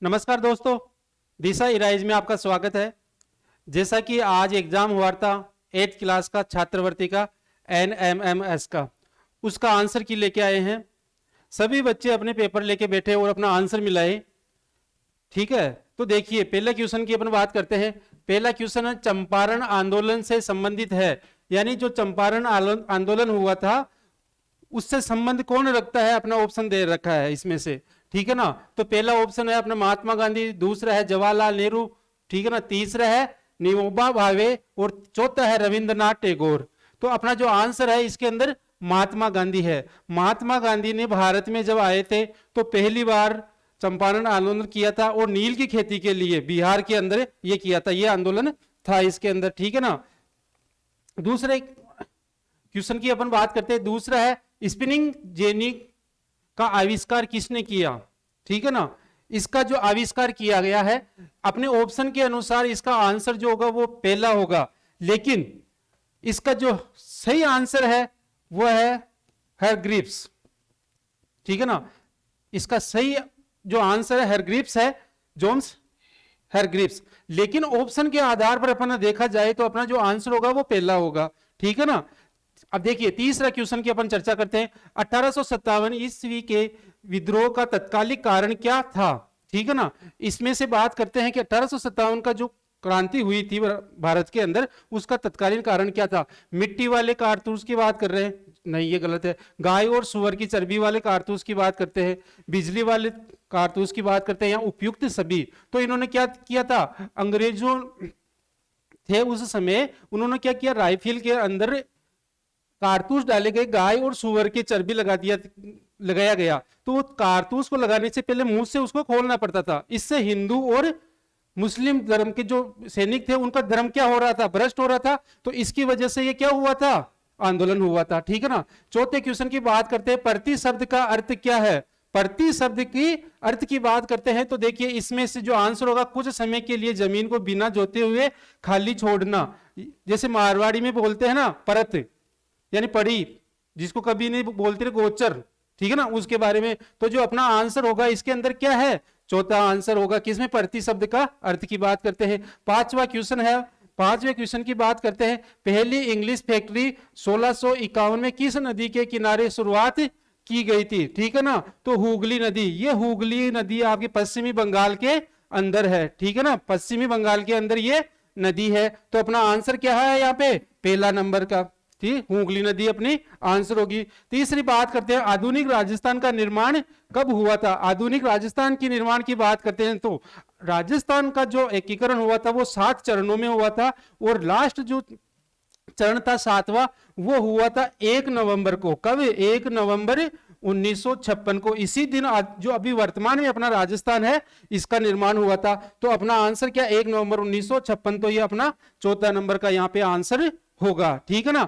नमस्कार दोस्तों, दिशा इराइज में आपका स्वागत है। जैसा कि आज एग्जाम हुआ था 8th क्लास का छात्रवृत्ति का NMMS का, उसका आंसर की लेके आए हैं। सभी बच्चे अपने पेपर लेके बैठे और अपना आंसर मिलाए। ठीक है, तो देखिए पहला क्वेश्चन की अपन बात करते हैं। पहला क्वेश्चन है चंपारण आंदोलन से संबंधित है, यानी जो चंपारण आंदोलन हुआ था उससे संबंध कौन रखता है, अपना ऑप्शन दे रखा है इसमें से। ठीक है ना, तो पहला ऑप्शन है अपना महात्मा गांधी, दूसरा है जवाहरलाल नेहरू, ठीक है ना, तीसरा है विनोबा भावे और चौथा है रविंद्रनाथ टैगोर। तो अपना जो आंसर है इसके अंदर महात्मा गांधी है। महात्मा गांधी ने भारत में जब आए थे तो पहली बार चंपारण आंदोलन किया था और नील की खेती के लिए बिहार के अंदर ये किया था, ये आंदोलन था इसके अंदर। ठीक है ना, दूसरे क्वेश्चन की अपन बात करते हैं। दूसरा है स्पिनिंग जेनी का आविष्कार किसने किया। ठीक है ना, इसका जो आविष्कार किया गया है अपने ऑप्शन के अनुसार इसका आंसर जो होगा वो पहला होगा, लेकिन इसका जो सही आंसर है वो है हरग्रीव्स। ठीक है ना, इसका सही जो आंसर है हरग्रीव्स है, जोन्स हरग्रीव्स। लेकिन ऑप्शन के आधार पर अपन देखा जाए तो अपना जो आंसर होगा वो पहला होगा। ठीक है ना, अब देखिए तीसरा क्वेश्चन की अपन चर्चा करते हैं। 1857 ईस्वी के विद्रोह का तत्कालिक कारण क्या था। ठीक है ना, इसमें से बात करते हैं कि 1857 का जो क्रांति हुई थी भारत के अंदर उसका तत्कालीन कारण क्या था। मिट्टी वाले कारतूस की बात कर रहे हैं, नहीं ये गलत है। गाय और सुअर की चर्बी वाले कारतूस की बात करते हैं, बिजली वाले कारतूस की बात करते हैं, या उपयुक्त सभी। तो इन्होंने क्या किया था, अंग्रेजों थे उस समय, उन्होंने क्या किया, राइफल के अंदर कारतूस डाले गए, गाय और सुअर की चर्बी लगाया गया। तो कारतूस को लगाने से पहले मुंह से उसको खोलना पड़ता था। इससे हिंदू और मुस्लिम धर्म के जो सैनिक थे उनका धर्म क्या हो रहा था, भ्रष्ट हो रहा था। तो इसकी वजह से ये क्या हुआ था, आंदोलन हुआ था। ठीक है ना, चौथे क्वेश्चन की बात करते हैं। प्रति शब्द का अर्थ क्या है। प्रति शब्द की अर्थ की बात करते हैं तो देखिए इसमें से जो आंसर होगा, कुछ समय के लिए जमीन को बिना जोते हुए खाली छोड़ना। जैसे मारवाड़ी में बोलते हैं ना परत, यानी पड़ी, जिसको कभी नहीं बोलते गोचर। ठीक है ना, उसके बारे में। तो जो अपना आंसर होगा इसके अंदर क्या है, चौथा आंसर होगा किसमें, प्रति शब्द का अर्थ की बात करते हैं। पांचवा क्वेश्चन है, पांचवें क्वेश्चन की बात करते हैं। पहली इंग्लिश फैक्ट्री 1651 में किस नदी के किनारे शुरुआत की गई थी। ठीक है ना, तो हुगली नदी। ये हुगली नदी आपके पश्चिमी बंगाल के अंदर है। ठीक है ना, पश्चिमी बंगाल के अंदर ये नदी है। तो अपना आंसर क्या है यहाँ पे, पहला नंबर का, ठीक, हुगली नदी अपनी आंसर होगी। तीसरी बात करते हैं, आधुनिक राजस्थान का निर्माण कब हुआ था। आधुनिक राजस्थान के निर्माण की बात करते हैं तो राजस्थान का जो एकीकरण हुआ था वो 7 चरणों में हुआ था, और लास्ट जो चरण था 7वां वो हुआ था 1 नवंबर को। कब, 1 नवंबर 1956 को। इसी दिन जो अभी वर्तमान में अपना राजस्थान है इसका निर्माण हुआ था। तो अपना आंसर क्या, 1 नवंबर 1956। तो ये अपना चौथा नंबर का यहाँ पे आंसर होगा। ठीक है ना,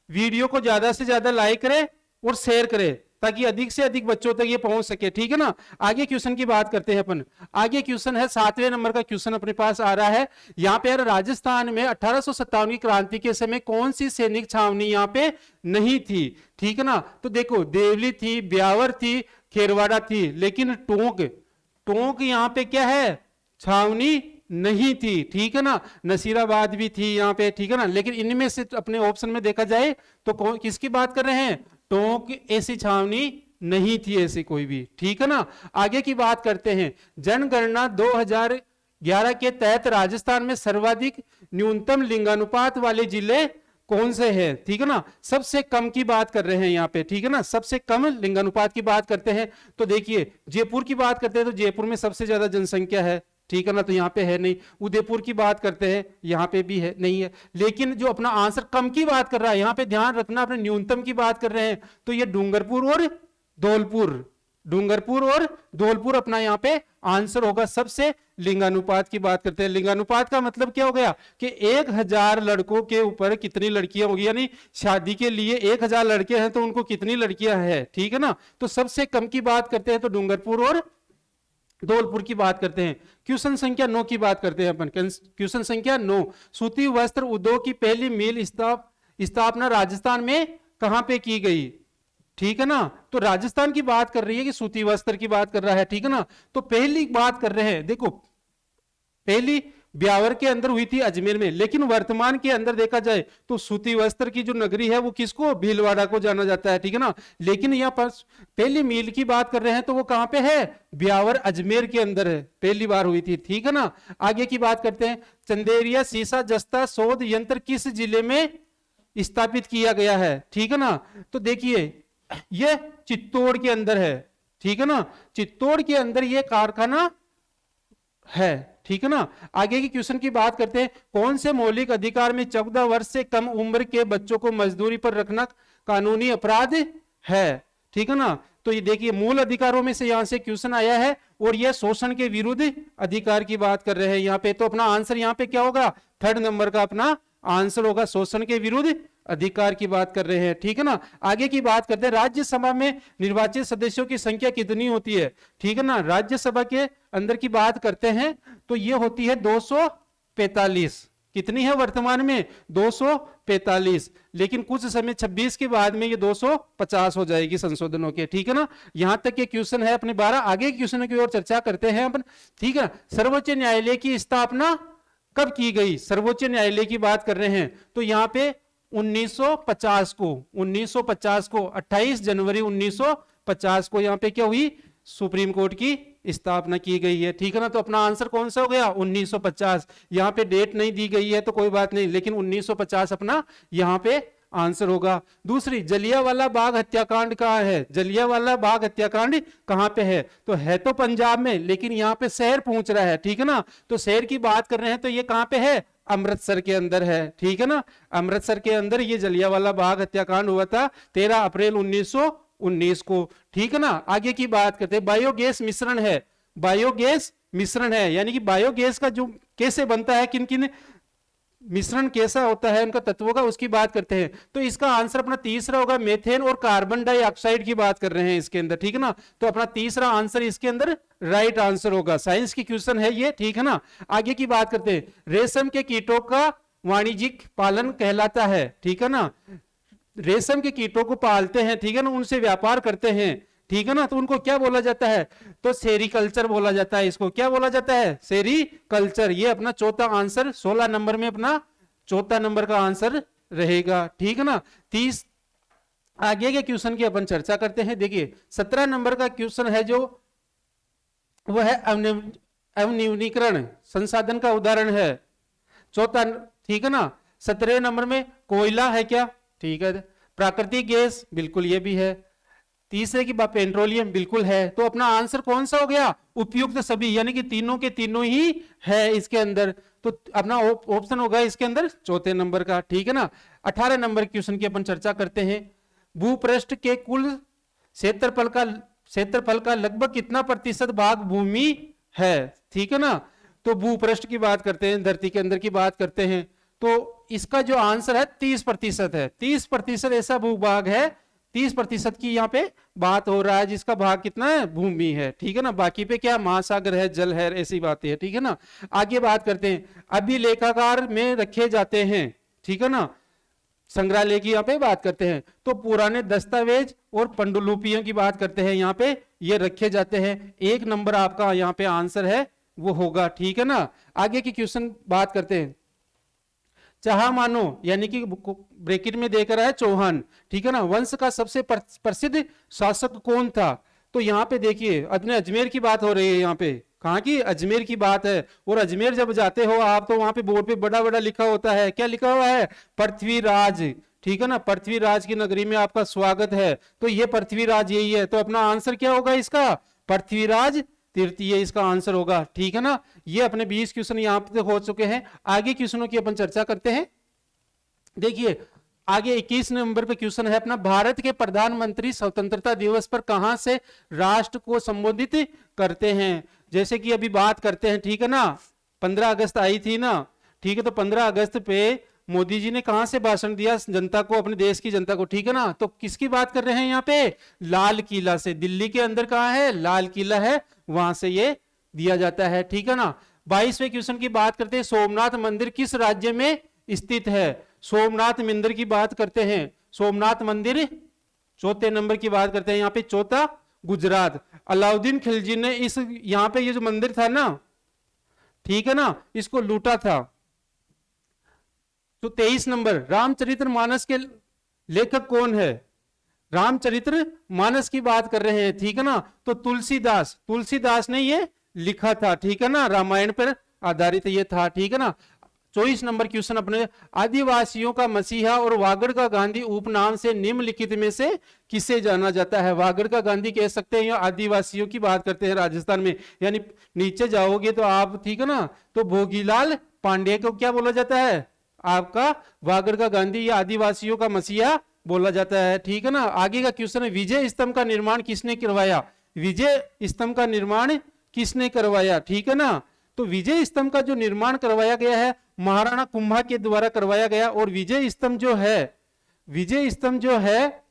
वीडियो को ज्यादा से ज्यादा लाइक करें और शेयर करें ताकि अधिक से अधिक बच्चों तक ये पहुंच सके। ठीक है ना, आगे क्वेश्चन की बात करते हैं अपन। आगे क्वेश्चन है 7वें नंबर का क्वेश्चन अपने पास आ रहा है। यहाँ पे राजस्थान में 1857 की क्रांति के समय कौन सी सैनिक छावनी यहाँ पे नहीं थी। ठीक है ना, तो देखो देवली थी, ब्यावर थी, खेरवाड़ा थी, लेकिन टोंक यहाँ पे क्या है, छावनी नहीं थी। ठीक है ना, नसीराबाद भी थी यहाँ पे। ठीक है ना, लेकिन इनमें से अपने ऑप्शन में देखा जाए तो किसकी बात कर रहे हैं, टोंक ऐसी छावनी नहीं थी ऐसी कोई भी। ठीक है ना, आगे की बात करते हैं। जनगणना 2011 के तहत राजस्थान में सर्वाधिक न्यूनतम लिंगानुपात वाले जिले कौन से हैं। ठीक है ना, सबसे कम की बात कर रहे हैं यहाँ पे। ठीक है ना, सबसे कम लिंगानुपात की बात करते हैं तो देखिए जयपुर की बात करते हैं तो जयपुर में सबसे ज्यादा जनसंख्या है। ठीक है ना, तो यहाँ पे है नहीं। उदयपुर की बात करते हैं, यहाँ पे भी है नहीं है। लेकिन जो अपना आंसर कम की बात कर रहा है यहाँ पे ध्यान रखना, अपने न्यूनतम की बात कर रहे हैं तो ये डूंगरपुर और धौलपुर अपना यहाँ पे आंसर होगा। सबसे लिंगानुपात की बात करते हैं। लिंगानुपात का मतलब क्या हो गया कि 1000 लड़कों के ऊपर कितनी लड़कियां होगी, यानी शादी के लिए 1000 लड़के हैं तो उनको कितनी लड़कियां हैं। ठीक है ना, तो सबसे कम की बात करते हैं तो डूंगरपुर और धौलपुर की बात करते हैं। क्वेश्चन संख्या 9 की बात करते हैं अपन। क्वेश्चन संख्या 9, सूती वस्त्र उद्योग की पहली मिल स्थापना राजस्थान में कहां पे की गई। ठीक है ना। तो राजस्थान की बात कर रही है कि सूती वस्त्र की बात कर रहा है, ठीक है ना। तो पहली बात कर रहे हैं, देखो पहली ब्यावर के अंदर हुई थी अजमेर में, लेकिन वर्तमान के अंदर देखा जाए तो सूती वस्त्र की जो नगरी है वो किसको, भीलवाड़ा को जाना जाता है, ठीक है ना। लेकिन यहाँ पर पहली मील की बात कर रहे हैं तो वो कहां पे है, ब्यावर अजमेर के अंदर है, पहली बार हुई थी, ठीक है ना। आगे की बात करते हैं, चंदेरिया सीसा जस्ता शोध यंत्र किस जिले में स्थापित किया गया है, ठीक है ना। तो देखिए ये चित्तौड़ के अंदर है, ठीक है ना, चित्तौड़ के अंदर ये कारखाना है, ठीक है ना। आगे की क्वेश्चन की बात करते हैं, कौन से मौलिक अधिकार में 14 वर्ष से कम उम्र के बच्चों को मजदूरी पर रखना कानूनी अपराध है, ठीक है ना। तो ये देखिए मूल अधिकारों में से यहां से क्वेश्चन आया है और ये शोषण के विरुद्ध अधिकार की बात कर रहे हैं यहाँ पे। तो अपना आंसर यहाँ पे क्या होगा, थर्ड नंबर का अपना आंसर होगा, शोषण के विरुद्ध अधिकार की बात कर रहे हैं, ठीक है ना। आगे की बात करते हैं, राज्यसभा में निर्वाचित सदस्यों की संख्या कितनी होती है, ठीक है ना। राज्यसभा के अंदर की बात करते हैं तो ये होती है 245, कितनी है वर्तमान में 245, लेकिन कुछ समय 26 के बाद में ये 250 हो जाएगी संशोधनों के, ठीक है ना। यहां तक के क्वेश्चन है अपने 12। आगे क्वेश्चन की ओर चर्चा करते हैं अपन, ठीक है। सर्वोच्च न्यायालय की स्थापना कब की गई, सर्वोच्च न्यायालय की बात कर रहे हैं तो यहाँ पे 1950 को 28 जनवरी 1950 को यहाँ पे क्या हुई, सुप्रीम कोर्ट की स्थापना की गई है, ठीक है ना। तो अपना आंसर कौन सा हो गया 1950, यहाँ पे डेट नहीं दी गई है तो कोई बात नहीं, लेकिन 1950 अपना यहाँ पे आंसर होगा। दूसरी, जलियांवाला बाग हत्याकांड कहाँ है, जलियांवाला बाग हत्याकांड कहाँ पे है तो पंजाब में, लेकिन यहाँ पे शहर पूछ रहा है, ठीक है ना। तो शहर की बात कर रहे हैं तो ये कहाँ पे है, अमृतसर के अंदर है, ठीक है ना। अमृतसर के अंदर ये जलियांवाला बाग हत्याकांड हुआ था 13 अप्रैल 1919 को, ठीक है ना। आगे की बात करते हैं, बायोगैस मिश्रण है, बायोगैस मिश्रण है यानी कि बायोगैस का जो कैसे बनता है, किन किन मिश्रण कैसा होता है उनका तत्वों का, उसकी बात करते हैं। तो इसका आंसर अपना तीसरा होगा, मेथेन और कार्बन डाइऑक्साइड की बात कर रहे हैं इसके अंदर, ठीक है ना। तो अपना तीसरा आंसर इसके अंदर राइट आंसर होगा, साइंस की क्वेश्चन है ये, ठीक है ना। आगे की बात करते हैं, रेशम के कीटों का वाणिज्यिक पालन कहलाता है, ठीक है ना। रेशम के कीटों को पालते हैं, ठीक है ना, उनसे व्यापार करते हैं, ठीक है ना। तो उनको क्या बोला जाता है, तो सेरीकल्चर बोला जाता है, इसको क्या बोला जाता है, सेरीकल्चर। ये अपना चौथा आंसर 16 नंबर में अपना चौथा नंबर का आंसर रहेगा, ठीक है ना। 30 आगे के क्वेश्चन की अपन चर्चा करते हैं। देखिए 17 नंबर का क्वेश्चन है जो वह है अवनवीनीकरण संसाधन का उदाहरण है, चौथा, ठीक है ना। 17 नंबर में कोयला है क्या, ठीक है। प्राकृतिक गैस बिल्कुल ये भी है। तीसरे की बात पेट्रोलियम बिल्कुल है। तो अपना आंसर कौन सा हो गया, उपयुक्त सभी, यानी कि तीनों के तीनों ही है इसके अंदर। तो अपना ऑप्शन होगा इसके अंदर चौथे नंबर का, ठीक है ना। 18 नंबर क्वेश्चन की अपन चर्चा करते हैं, भूपृष्ठ के कुल क्षेत्रफल का लगभग कितना प्रतिशत भाग भूमि है, ठीक है ना। तो भूपृष्ठ की बात करते हैं, धरती के अंदर की बात करते हैं, तो इसका जो आंसर है 30% है। 30% ऐसा भूभाग है, 30% की यहाँ पे बात हो रहा है जिसका भाग कितना है, भूमि है, ठीक है ना। बाकी पे क्या महासागर है, जल है, ऐसी बातें है, ठीक है ना। आगे बात करते हैं, अभिलेखागार में रखे जाते हैं, ठीक है ना, संग्रहालय की यहाँ पे बात करते हैं। तो पुराने दस्तावेज और पांडुलिपियों की बात करते हैं, यहाँ पे ये रखे जाते हैं। 1 नंबर आपका यहाँ पे आंसर है वो होगा, ठीक है ना। आगे की क्वेश्चन बात करते हैं, चाहमानो यानी कि ब्रैकेट में देकर है चौहान, ठीक है ना, वंश का सबसे प्रसिद्ध शासक कौन था। तो यहाँ पे देखिए अपने अजमेर की बात हो रही है, यहाँ पे कहाँ की, अजमेर की बात है। और अजमेर जब जाते हो आप तो वहां पे बोर्ड पे बड़ा बड़ा लिखा होता है, क्या लिखा हुआ है, पृथ्वीराज, ठीक है ना, पृथ्वीराज की नगरी में आपका स्वागत है। तो ये पृथ्वीराज यही है। तो अपना आंसर क्या होगा इसका, पृथ्वीराज तृतीय इसका आंसर होगा, ठीक है ना। ये अपने 20 क्वेश्चन यहाँ पे हो चुके हैं। आगे क्वेश्चनों की अपन चर्चा करते हैं। देखिए आगे 21 नंबर पे क्वेश्चन है अपना, भारत के प्रधानमंत्री स्वतंत्रता दिवस पर कहां से राष्ट्र को संबोधित करते हैं। जैसे कि अभी बात करते हैं, ठीक है ना, 15 अगस्त आई थी ना, ठीक है। तो 15 अगस्त पे मोदी जी ने कहां से भाषण दिया जनता को, अपने देश की जनता को, ठीक है ना। तो किसकी बात कर रहे हैं यहाँ पे, लाल किला से। दिल्ली के अंदर कहां है, लाल किला है, वहां से ये दिया जाता है, ठीक है ना। 22वें क्वेश्चन की बात करते हैं, सोमनाथ मंदिर किस राज्य में स्थित है। सोमनाथ मंदिर की बात करते हैं, सोमनाथ मंदिर चौथे नंबर की बात करते हैं यहाँ पे चौथा गुजरात। अलाउद्दीन खिलजी ने इस यहाँ पे ये जो मंदिर था ना, ठीक है ना, इसको लूटा था। तो 23 नंबर, रामचरितमानस के लेखक कौन है? रामचरितमानस की बात कर रहे हैं, ठीक है ना। तो तुलसीदास ने ये लिखा था, ठीक है ना, रामायण पर आधारित ये था, ठीक है ना। 24 नंबर क्वेश्चन अपने, आदिवासियों का मसीहा और वागड़ का गांधी उपनाम से निम्नलिखित में से किसे जाना जाता है? वागड़ का गांधी कह सकते हैं या आदिवासियों की बात करते हैं राजस्थान में, यानी नीचे जाओगे तो आप, ठीक है ना, तो भोगीलाल पांडे को क्या बोला जाता है? आपका वागड़ का गांधी या आदिवासियों का मसीहा बोला जाता है, ठीक है ना। आगे का क्वेश्चन है, विजय स्तंभ का निर्माण किसने करवाया? विजय स्तंभ का निर्माण किसने करवाया, ठीक है ना। तो विजय स्तंभ का जो निर्माण करवाया गया है महाराणा कुंभा के द्वारा करवाया गया। और विजय स्तंभ जो है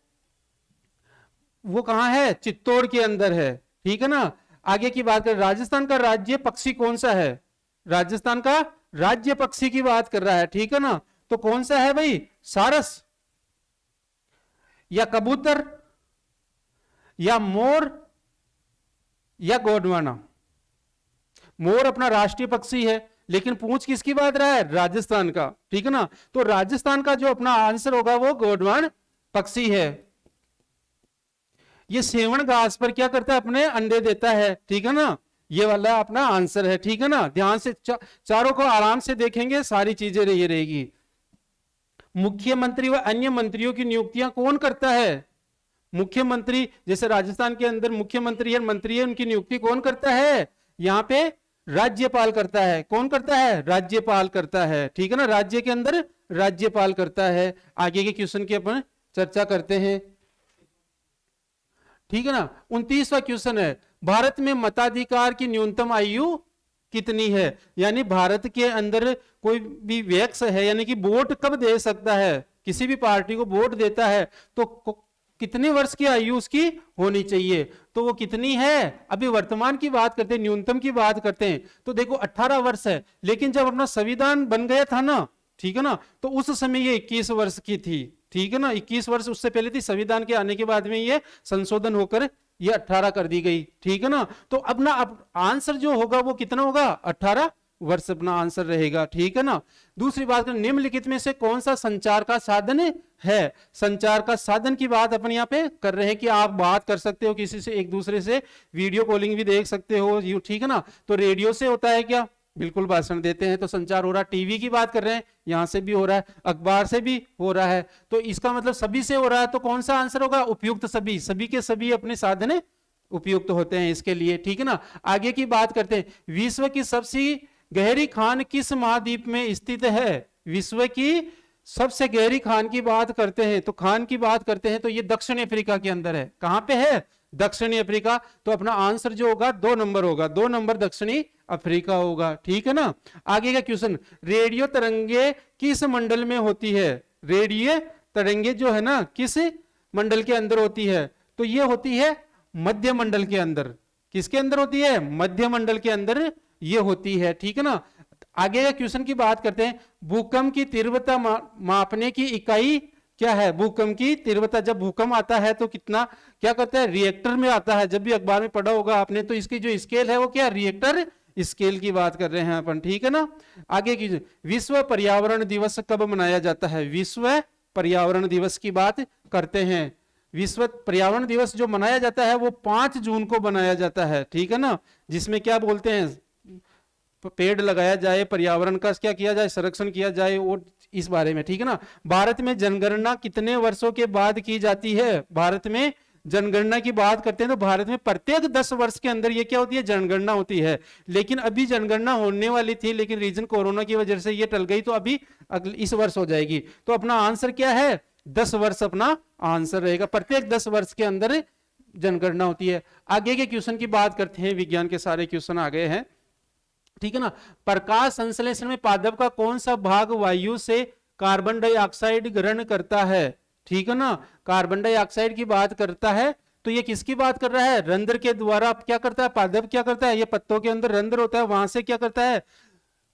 वो कहां है? चित्तौड़ के अंदर है, ठीक है ना। आगे की बात कर, राजस्थान का राज्य पक्षी कौन सा है? राजस्थान का राज्य पक्षी की बात कर रहा है, ठीक है ना। तो कौन सा है भाई? सारस या कबूतर या मोर या गोंडवाना? मोर अपना राष्ट्रीय पक्षी है, लेकिन पूछ किसकी बात रहा है? राजस्थान का, ठीक है ना। तो राजस्थान का जो अपना आंसर होगा वो गोंडवान पक्षी है। ये सेवण घास पर क्या करता है? अपने अंडे देता है, ठीक है ना। ये वाला अपना आंसर है, ठीक है ना। ध्यान से चारों को आराम से देखेंगे, सारी चीजें ये रहेगी। मुख्यमंत्री व अन्य मंत्रियों की नियुक्तियां कौन करता है? मुख्यमंत्री, जैसे राजस्थान के अंदर मुख्यमंत्री है, मंत्री है, उनकी नियुक्ति कौन करता है? यहाँ पे राज्यपाल करता है। कौन करता है? राज्यपाल करता है, ठीक है ना। राज्य के अंदर राज्यपाल करता है। आगे के क्वेश्चन की अपन चर्चा करते हैं, ठीक है ना। 29वां क्वेश्चन है, भारत में मताधिकार की न्यूनतम आयु कितनी है? यानी भारत के अंदर कोई भी व्यक्ति है, यानी कि वोट कब दे सकता है? किसी भी पार्टी को वोट देता है तो कितने वर्ष की आयु उसकी होनी चाहिए? तो वो कितनी है? अभी वर्तमान की बात करते हैं, न्यूनतम की बात करते हैं, तो देखो 18 वर्ष है। लेकिन जब अपना संविधान बन गया था ना, ठीक है ना, तो उस समय ये 21 वर्ष की थी, ठीक है ना। 21 वर्ष उससे पहले थी, संविधान के आने के बाद में ये संशोधन होकर ये 18 कर दी गई, ठीक है ना। तो अपना आंसर जो होगा वो कितना होगा? 18 वर्ष अपना आंसर रहेगा, ठीक है ना। दूसरी बात, निम्नलिखित में से कौन सा संचार का साधन है? संचार का साधन की बात अपन यहाँ पे कर रहे हैं कि आप बात कर सकते हो किसी से, एक दूसरे से वीडियो कॉलिंग भी देख सकते हो, ठीक है ना। तो रेडियो से होता है क्या? बिल्कुल, भाषण देते हैं तो संचार हो रहा है। टीवी की बात कर रहे हैं, यहां से भी हो रहा है, अखबार से भी हो रहा है, तो इसका मतलब सभी से हो रहा है। तो कौन सा आंसर होगा? उपयुक्त सभी। सभी के सभी अपने साधन उपयुक्त होते हैं इसके लिए, ठीक है ना। आगे की बात करते हैं, विश्व की सबसे गहरी खान किस महाद्वीप में स्थित है? विश्व की सबसे गहरी खान की बात करते हैं, तो खान की बात करते हैं तो ये दक्षिण अफ्रीका के अंदर है। कहां पे है? दक्षिणी अफ्रीका। तो अपना आंसर जो होगा 2 नंबर होगा, 2 नंबर दक्षिणी अफ्रीका होगा, ठीक है ना। आगे का क्वेश्चन, रेडियो तरंगे किस मंडल में होती है? रेडियो तरंगे जो है ना, किस मंडल के अंदर होती है? तो ये होती है मध्य मंडल के अंदर। किसके अंदर होती है? मध्य मंडल के अंदर ये होती है, ठीक है ना। आगे का क्वेश्चन की बात करते हैं, भूकंप की तीव्रता मापने की इकाई क्या है? भूकंप की तीव्रता, जब भूकंप आता है तो कितना क्या करता है? रिएक्टर में आता है। जब भी अखबार में पढ़ा होगा आपने, तो इसकी जो स्केल है वो क्या? रिएक्टर स्केल की बात कर रहे हैं अपन, ठीक है ना। आगे की, विश्व पर्यावरण दिवस कब मनाया जाता है? विश्व पर्यावरण दिवस की बात करते हैं। विश्व पर्यावरण दिवस जो मनाया जाता है वो 5 जून को मनाया जाता है, ठीक है ना। जिसमें क्या बोलते हैं? पेड़ लगाया जाए, पर्यावरण का क्या किया जाए? संरक्षण किया जाए, और इस बारे में, ठीक है ना। भारत में जनगणना कितने वर्षों के बाद की जाती है? भारत में जनगणना की बात करते हैं तो भारत में प्रत्येक 10 वर्ष के अंदर ये क्या होती है? जनगणना होती है। लेकिन अभी जनगणना होने वाली थी, लेकिन रीजन कोरोना की वजह से ये टल गई, तो अभी इस वर्ष हो जाएगी। तो अपना आंसर क्या है? 10 वर्ष अपना आंसर रहेगा। प्रत्येक 10 वर्ष के अंदर जनगणना होती है। आगे के क्वेश्चन की बात करते हैं, विज्ञान के सारे क्वेश्चन आ गए हैं, ठीक है ना। प्रकाश संश्लेषण में पादप का कौन सा भाग वायु से कार्बन डाइऑक्साइड ग्रहण करता है? ठीक है ना, कार्बन डाइऑक्साइड की बात करता है। तो ये किसकी बात कर रहा है? रंध्र के द्वारा क्या करता है? पादप क्या करता है? ये पत्तों के अंदर रंध्र होता है, वहां से क्या करता है?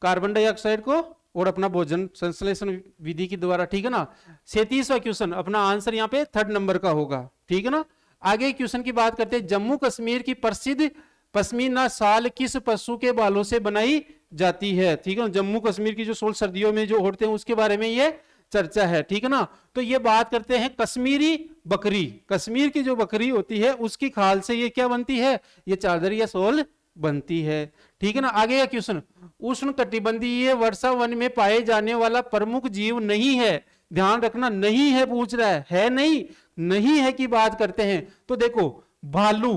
कार्बन डाइऑक्साइड को और अपना भोजन संश्लेषण विधि के द्वारा, ठीक है ना। 37वां क्वेश्चन, अपना आंसर यहाँ पे 3rd नंबर का होगा, ठीक है ना। आगे क्वेश्चन की बात करते हैं, जम्मू कश्मीर की प्रसिद्ध पश्मीना शाल किस पशु के बालों से बनाई जाती है, ठीक है ना। जम्मू कश्मीर की जो शॉल सर्दियों में जो ओढ़ते हैं उसके बारे में ये चर्चा है, ठीक है ना। तो ये बात करते हैं कश्मीरी बकरी, कश्मीर की जो बकरी होती है उसकी खाल से ये क्या बनती है, ये चादर या शॉल बनती है, ठीक है ना। आगे का क्वेश्चन, उष्ण कटिबंधीय वर्षा वन में पाए जाने वाला प्रमुख जीव नहीं है, ध्यान रखना नहीं है पूछ रहा है नहीं, नहीं है की बात करते हैं। तो देखो भालू,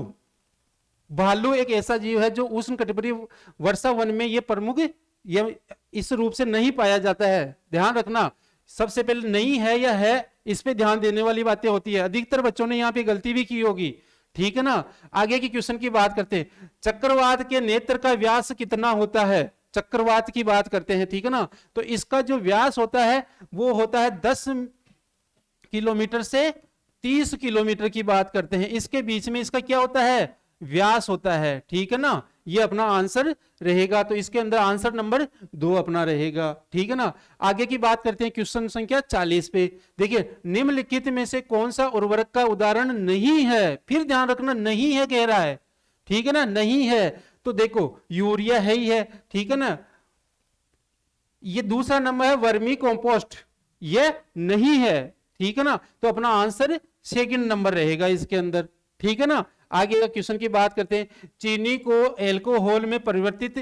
भालू एक ऐसा जीव है जो उष्ण कटिबंधीय वर्षा वन में ये प्रमुख ये इस रूप से नहीं पाया जाता है, ध्यान रखना। सबसे पहले नहीं है या है, इस पे ध्यान देने वाली बातें होती है, अधिकतर बच्चों ने यहाँ पे गलती भी की होगी, ठीक है ना। आगे की क्वेश्चन की बात करते हैं, चक्रवात के नेत्र का व्यास कितना होता है, चक्रवात की बात करते हैं, ठीक है ना। तो इसका जो व्यास होता है वो होता है 10 किलोमीटर से 30 किलोमीटर की बात करते हैं, इसके बीच में इसका क्या होता है, व्यास होता है, ठीक है ना। ये अपना आंसर रहेगा, तो इसके अंदर आंसर नंबर 2 अपना रहेगा, ठीक है ना। आगे की बात करते हैं क्वेश्चन संख्या 40 पे। देखिए निम्नलिखित में से कौन सा उर्वरक का उदाहरण नहीं है, फिर ध्यान रखना नहीं है कह रहा है, ठीक है ना, नहीं है। तो देखो यूरिया है ही है, ठीक है ना। ये दूसरा नंबर है वर्मी कंपोस्ट, ये नहीं है, ठीक है ना। तो अपना आंसर 2nd नंबर रहेगा इसके अंदर, ठीक है ना। आगे का क्वेश्चन की बात करते हैं, चीनी को एल्कोहल में परिवर्तित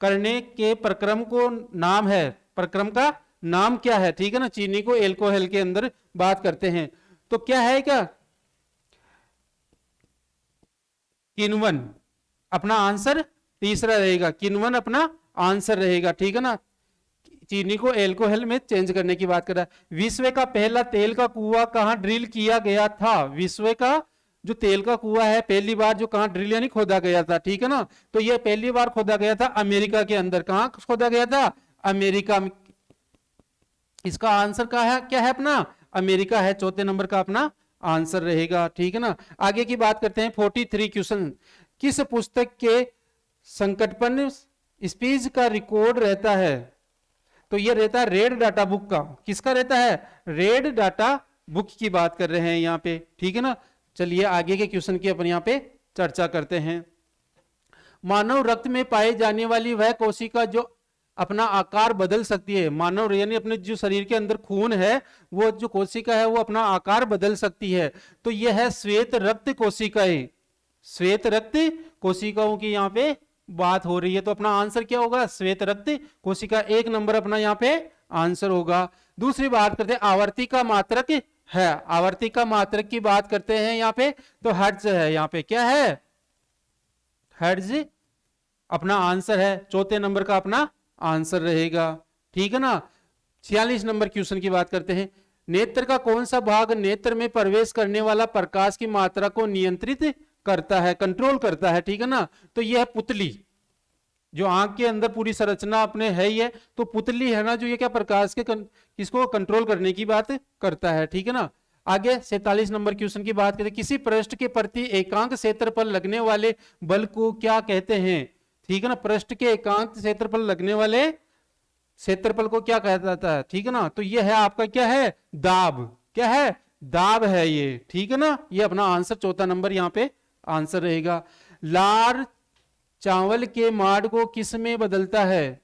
करने के प्रक्रम को नाम है, प्रक्रम का नाम क्या है, ठीक है ना। चीनी को एल्कोहल के अंदर बात करते हैं तो क्या है, क्या किण्वन, अपना आंसर तीसरा रहेगा, किण्वन अपना आंसर रहेगा, ठीक है ना। चीनी को एल्कोहल में चेंज करने की बात कर रहा है। विश्व का पहला तेल का कुआं कहां ड्रिल किया गया था, विश्व का जो तेल का कुआं है पहली बार जो कहां ड्रिल यानी खोदा गया था, ठीक है ना। तो ये पहली बार खोदा गया था अमेरिका के अंदर, कहां खोदा गया था, अमेरिका में। इसका आंसर क्या है अपना अमेरिका है, 4थे नंबर का अपना आंसर रहेगा, ठीक है ना। आगे की बात करते हैं 43 क्वेश्चन, किस पुस्तक के संकटपन स्पीच का रिकॉर्ड रहता है, तो ये रहता है रेड डाटा बुक का, किसका रहता है, रेड डाटा बुक की बात कर रहे हैं यहाँ पे, ठीक है ना। चलिए आगे के क्वेश्चन की अपन यहाँ पे चर्चा करते हैं। मानव रक्त में पाए जाने वाली वह कोशिका जो अपना आकार बदल सकती है, मानव यानी अपने जो शरीर के अंदर खून है वो जो कोशिका है वो अपना आकार बदल सकती है, तो यह है श्वेत रक्त कोशिकाएं, श्वेत रक्त कोशिकाओं की यहाँ पे बात हो रही है। तो अपना आंसर क्या होगा, श्वेत रक्त कोशिका, 1 नंबर अपना यहाँ पे आंसर होगा। दूसरी बात करते हैं आवर्ती का मात्रक है, आवर्ती का मात्रक की बात करते हैं यहाँ पे, तो हर्ट्ज है, यहाँ पे क्या है, हर्ट्ज अपना आंसर है, 4थे नंबर का अपना आंसर रहेगा, ठीक है ना। 46 नंबर क्वेश्चन की बात करते हैं, नेत्र का कौन सा भाग नेत्र में प्रवेश करने वाला प्रकाश की मात्रा को नियंत्रित करता है, कंट्रोल करता है, ठीक है ना। तो यह है पुतली, जो आंख के अंदर पूरी संरचना अपने है ही है, तो पुतली है ना जो ये क्या प्रकाश के इसको कंट्रोल करने की बात करता है, ठीक है ना। आगे 47 नंबर क्वेश्चन की बात करें, किसी पृष्ठ के प्रति एकांक क्षेत्र पर लगने वाले बल को क्या कहते हैं, ठीक है ना। पृष्ठ के एकांक क्षेत्र पर लगने वाले क्षेत्रफल को क्या कहा जाता है, ठीक है ना। तो ये है आपका क्या है, दाब, क्या है, दाब है ये, ठीक है ना। ये अपना आंसर 4था नंबर यहाँ पे आंसर रहेगा। लार चावल के माड़ को किस में बदलता है,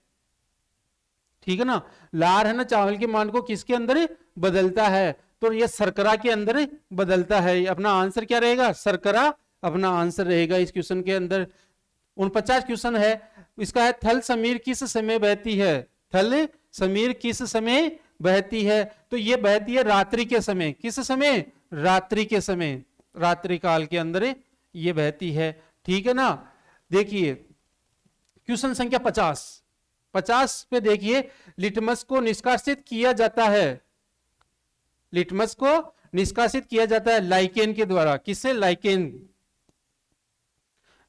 ठीक है ना। लार है ना चावल के माड़ को किसके अंदर बदलता है, तो ये शर्करा के अंदर बदलता है, अपना आंसर क्या रहेगा, शर्करा अपना आंसर रहेगा इस क्वेश्चन के अंदर। 49 क्वेश्चन है, इसका है थल समीर किस समय बहती है, थल समीर किस समय बहती है, तो ये बहती है रात्रि के समय, किस समय, रात्रि के समय, रात्रि काल के अंदर ये बहती है, ठीक है ना। देखिए क्वेश्चन संख्या 50 पे देखिए, लिटमस को निष्कासित किया जाता है, लिटमस को निष्कासित किया जाता है लाइकेन के द्वारा, किससे, लाइकेन,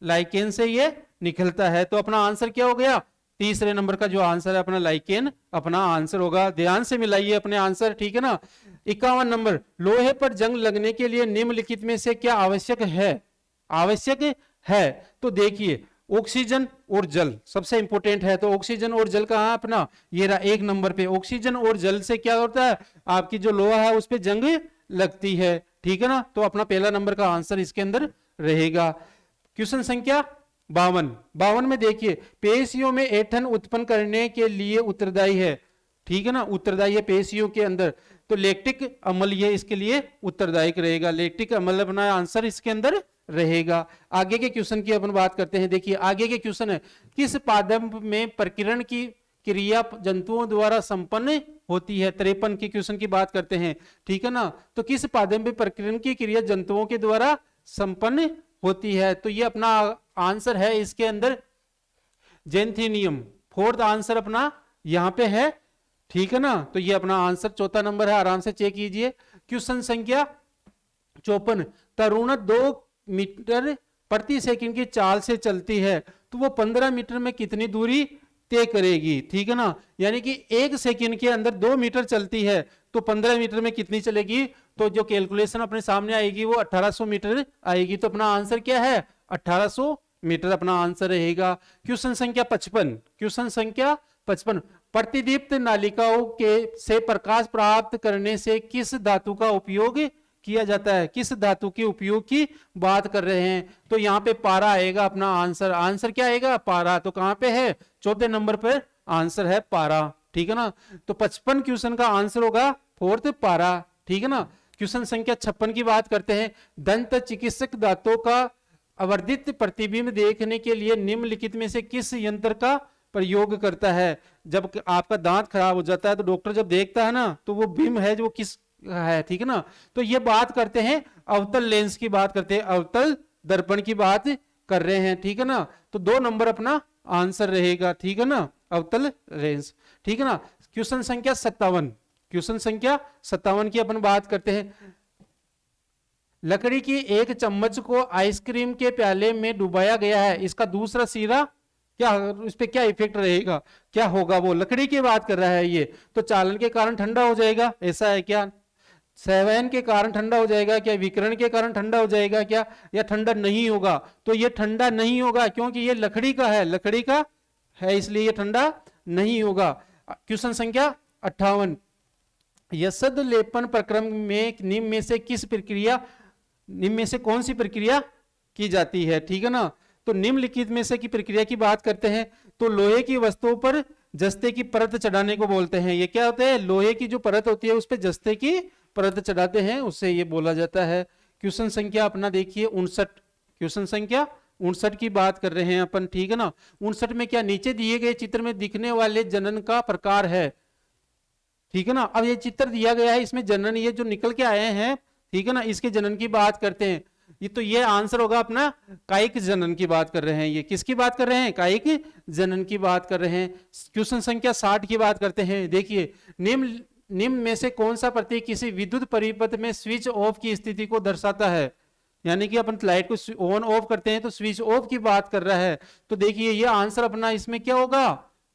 लाइकेन से ये निकलता है। तो अपना आंसर क्या हो गया, तीसरे नंबर का जो आंसर है अपना लाइकेन अपना आंसर होगा, ध्यान से मिलाइए अपने आंसर, ठीक है ना। 51 नंबर, लोहे पर जंग लगने के लिए निम्नलिखित में से क्या आवश्यक है, आवश्यक है, तो देखिए ऑक्सीजन और जल सबसे इंपॉर्टेंट है। तो ऑक्सीजन और जल कहाँ अपना, ये रहा 1 नंबर पे। ऑक्सीजन और जल से क्या होता है, आपकी जो लोहा है उस पे जंग लगती है, ठीक है ना। तो अपना पहला नंबर का आंसर इसके अंदर रहेगा। क्वेश्चन संख्या 52 में देखिए, पेशियों में ऐंठन उत्पन्न करने के लिए उत्तरदायी है, ठीक है ना, उत्तरदायी है पेशियों के अंदर। तो लैक्टिक अम्ल ये इसके लिए उत्तरदायक रहेगा, लैक्टिक अम्ल अपना आंसर इसके अंदर रहेगा। आगे के क्वेश्चन की अपन बात करते हैं। देखिए आगे के क्वेश्चन है, किस पादप में प्रकीर्णन की क्रिया जंतुओं द्वारा संपन्न होती है। 53 के क्वेश्चन की बात करते हैं, ठीक है ना। तो किस पादप में प्रकीर्णन की क्रिया जंतुओं के द्वारा संपन्न होती है। तो ये अपना आंसर है इसके अंदर जेंथेनियम। फोर्थ आंसर अपना यहां पे है, ठीक है ना। तो ये अपना आंसर चौथा नंबर है, आराम से चेक कीजिए। क्वेश्चन संख्या 54, तरुण 2 मीटर प्रति सेकंड की चाल से चलती है तो वो 15 मीटर में कितनी दूरी तय करेगी, ठीक है ना। यानी कि 1 सेकंड के अंदर 2 मीटर चलती है तो 15 मीटर में कितनी चलेगी। तो जो कैलकुलेशन अपने सामने आएगी वो 1800 मीटर आएगी। तो अपना आंसर क्या है, 1800 मीटर अपना आंसर रहेगा। क्वेश्चन संख्या 55, क्वेश्चन संख्या 55, प्रतिदीप्त नालिकाओं के से प्रकाश प्राप्त करने से किस धातु का उपयोग किया जाता है। किस धातु के उपयोग की बात कर रहे हैं। तो यहाँ पे पारा आएगा अपना आंसर। आंसर क्या आएगा, पारा। तो कहां पे है, चौथे नंबर पर आंसर है पारा, ठीक है ना। तो 55 क्वेश्चन का आंसर होगा फोर्थ पारा, ठीक है ना। क्वेश्चन संख्या 56 की बात करते हैं, दंत चिकित्सक दांतों का आवर्धित प्रतिबिंब देखने के लिए निम्नलिखित में से किस यंत्र का प्रयोग करता है। जब आपका दांत खराब हो जाता है तो डॉक्टर जब देखता है ना तो वो बिंब है जो किस है, ठीक है ना। तो ये बात करते हैं अवतल लेंस की बात करते हैं, अवतल दर्पण की बात कर रहे हैं, ठीक है ना। तो 2 नंबर अपना आंसर रहेगा, ठीक है ना, अवतल लेंस, ठीक है ना। क्वेश्चन संख्या 57, क्वेश्चन संख्या 57 की अपन बात करते हैं, लकड़ी की एक चम्मच को आइसक्रीम के प्याले में डुबाया गया है, इसका दूसरा सिरा क्या, इस पे क्या इफेक्ट रहेगा, क्या होगा। वो लकड़ी की बात कर रहा है ये, तो चालन के कारण ठंडा हो जाएगा, ऐसा है क्या। संवहन के कारण ठंडा हो जाएगा क्या, विकिरण के कारण ठंडा हो जाएगा क्या, या ठंडा नहीं होगा। तो ये ठंडा नहीं होगा क्योंकि ये लकड़ी का है, लकड़ी का है इसलिए ये ठंडा नहीं होगा। क्वेश्चन संख्या 58, यसद लेपन प्रक्रम में निम्न में से किस प्रक्रिया, निम्न में से कौन सी प्रक्रिया की जाती है, ठीक है ना। तो निम्नलिखित में से की प्रक्रिया की बात करते हैं तो लोहे की वस्तुओं पर जस्ते की परत चढ़ाने को बोलते हैं। ये क्या होता है, लोहे की जो परत होती है उस पर जस्ते की परत चढ़ाते हैं, उससे ये बोला जाता है। क्वेश्चन संख्या अपना देखिए 59, क्वेश्चन संख्या 59 की बात कर रहे हैं अपन, ठीक है ना। 59 में क्या, नीचे दिए गए चित्र में दिखने वाले जनन का प्रकार है, ठीक है ना। अब ये चित्र दिया गया है, इसमें जनन ये जो निकल के आए हैं, ठीक है ना, इसके जनन की बात करते हैं। ये तो ये आंसर होगा अपना कायिक जनन की बात कर रहे हैं। ये किसकी बात कर रहे हैं, कायिक जनन की बात कर रहे हैं। क्वेश्चन संख्या 60 की बात करते हैं। देखिए निम्न में से कौन सा प्रतीक किसी विद्युत परिपथ में स्विच ऑफ की स्थिति को दर्शाता है। यानी कि अपन लाइट को ऑन ऑफ करते हैं तो स्विच ऑफ की बात कर रहा है। तो देखिए ये आंसर अपना इसमें क्या होगा,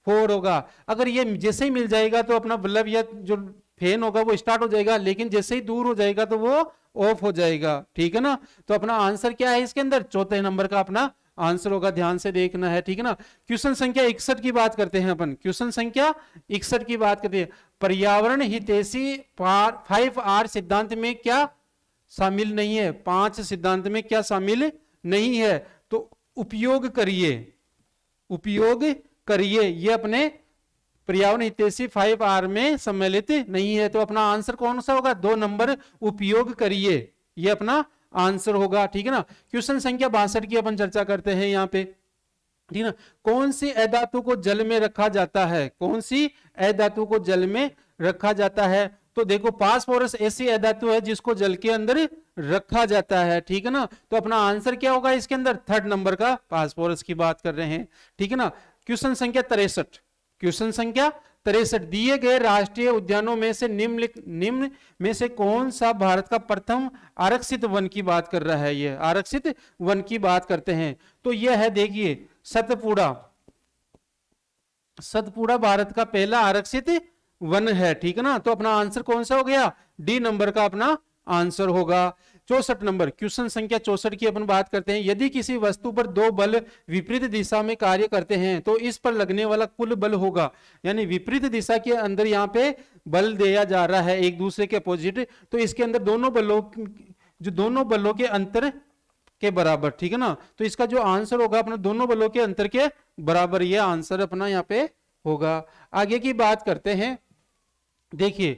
4 होगा। अगर ये जैसे ही मिल जाएगा तो अपना बल्ब या जो फैन होगा वो स्टार्ट हो जाएगा, लेकिन जैसे ही दूर हो जाएगा तो वो ऑफ हो जाएगा, ठीक है ना। तो अपना आंसर क्या है इसके अंदर, चौथे नंबर का अपना आंसर होगा, ध्यान से देखना है, ठीक है ना। क्वेश्चन संख्या 61 की बात करते हैं अपन, क्वेश्चन संख्या 61 की बात करते हैं, पर्यावरण हितैषी 5R सिद्धांत में क्या शामिल नहीं है। 5 सिद्धांत में क्या शामिल नहीं है। तो उपयोग करिए, उपयोग करिए, ये अपने पर्यावरण हितैषी 5R में सम्मिलित नहीं है। तो अपना आंसर कौन सा होगा, 2 नंबर, उपयोग करिए, ये अपना आंसर होगा, ठीक है ना। क्वेश्चन संख्या 62 की अपन चर्चा करते हैं यहाँ पे, ठीक है ना। कौन सी अधातु को जल में रखा जाता है, कौन सी अधातु को जल में रखा जाता है। तो देखो फास्फोरस ऐसी अधातु है जिसको जल के अंदर रखा जाता है, ठीक है ना। तो अपना आंसर क्या होगा इसके अंदर, 3rd नंबर का फास्फोरस की बात कर रहे हैं, ठीक है ना। क्वेश्चन संख्या 63, क्वेश्चन संख्या 63, दिए गए राष्ट्रीय उद्यानों में से निम्न में से कौन सा भारत का प्रथम आरक्षित वन की बात कर रहा है। ये आरक्षित वन की बात करते हैं तो यह है, देखिए सतपुड़ा, सतपुड़ा भारत का पहला आरक्षित वन है, ठीक है ना। तो अपना आंसर कौन सा हो गया, डी नंबर का अपना आंसर होगा। 64 नंबर क्वेश्चन संख्या 64 की अपन बात करते हैं। यदि किसी वस्तु पर दो बल विपरीत दिशा में कार्य करते हैं तो इस पर लगने वाला कुल बल होगा, यानी विपरीत दिशा के अंदर यहाँ पे बल दिया जा रहा है एक दूसरे के अपोजिट, तो इसके अंदर दोनों बलों के अंतर के बराबर, ठीक है ना। तो इसका जो आंसर होगा अपना दोनों बलों के अंतर के बराबर, ये आंसर अपना यहाँ पे होगा। आगे की बात करते हैं, देखिए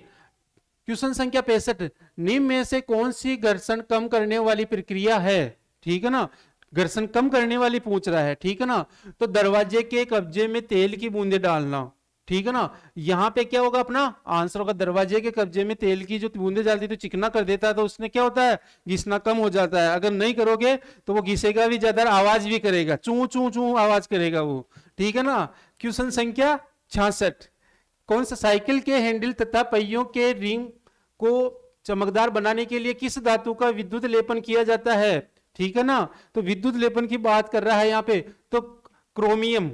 क्वेश्चन संख्या 65, निम्न में से कौन सी घर्षण कम करने वाली प्रक्रिया है, ठीक है ना। घर्षण कम करने वाली पूछ रहा है, ठीक है ना। तो दरवाजे के कब्जे में तेल की बूंदे डालना, ठीक है ना। यहां पे क्या होगा अपना आंसर होगा, दरवाजे के कब्जे में तेल की जो बूंदे डालती तो चिकना कर देता है, तो उसने क्या होता है घिसना कम हो जाता है। अगर नहीं करोगे तो वो घिसेगा भी ज्यादा, आवाज भी करेगा, चू चू चू आवाज करेगा वो, ठीक है ना। क्वेश्चन संख्या 66, कौन सा साइकिल के हैंडल तथा पहियों के रिंग को चमकदार बनाने के लिए किस धातु का विद्युत लेपन किया जाता है, ठीक है ना। तो विद्युत लेपन की बात कर रहा है यहाँ पे, तो क्रोमियम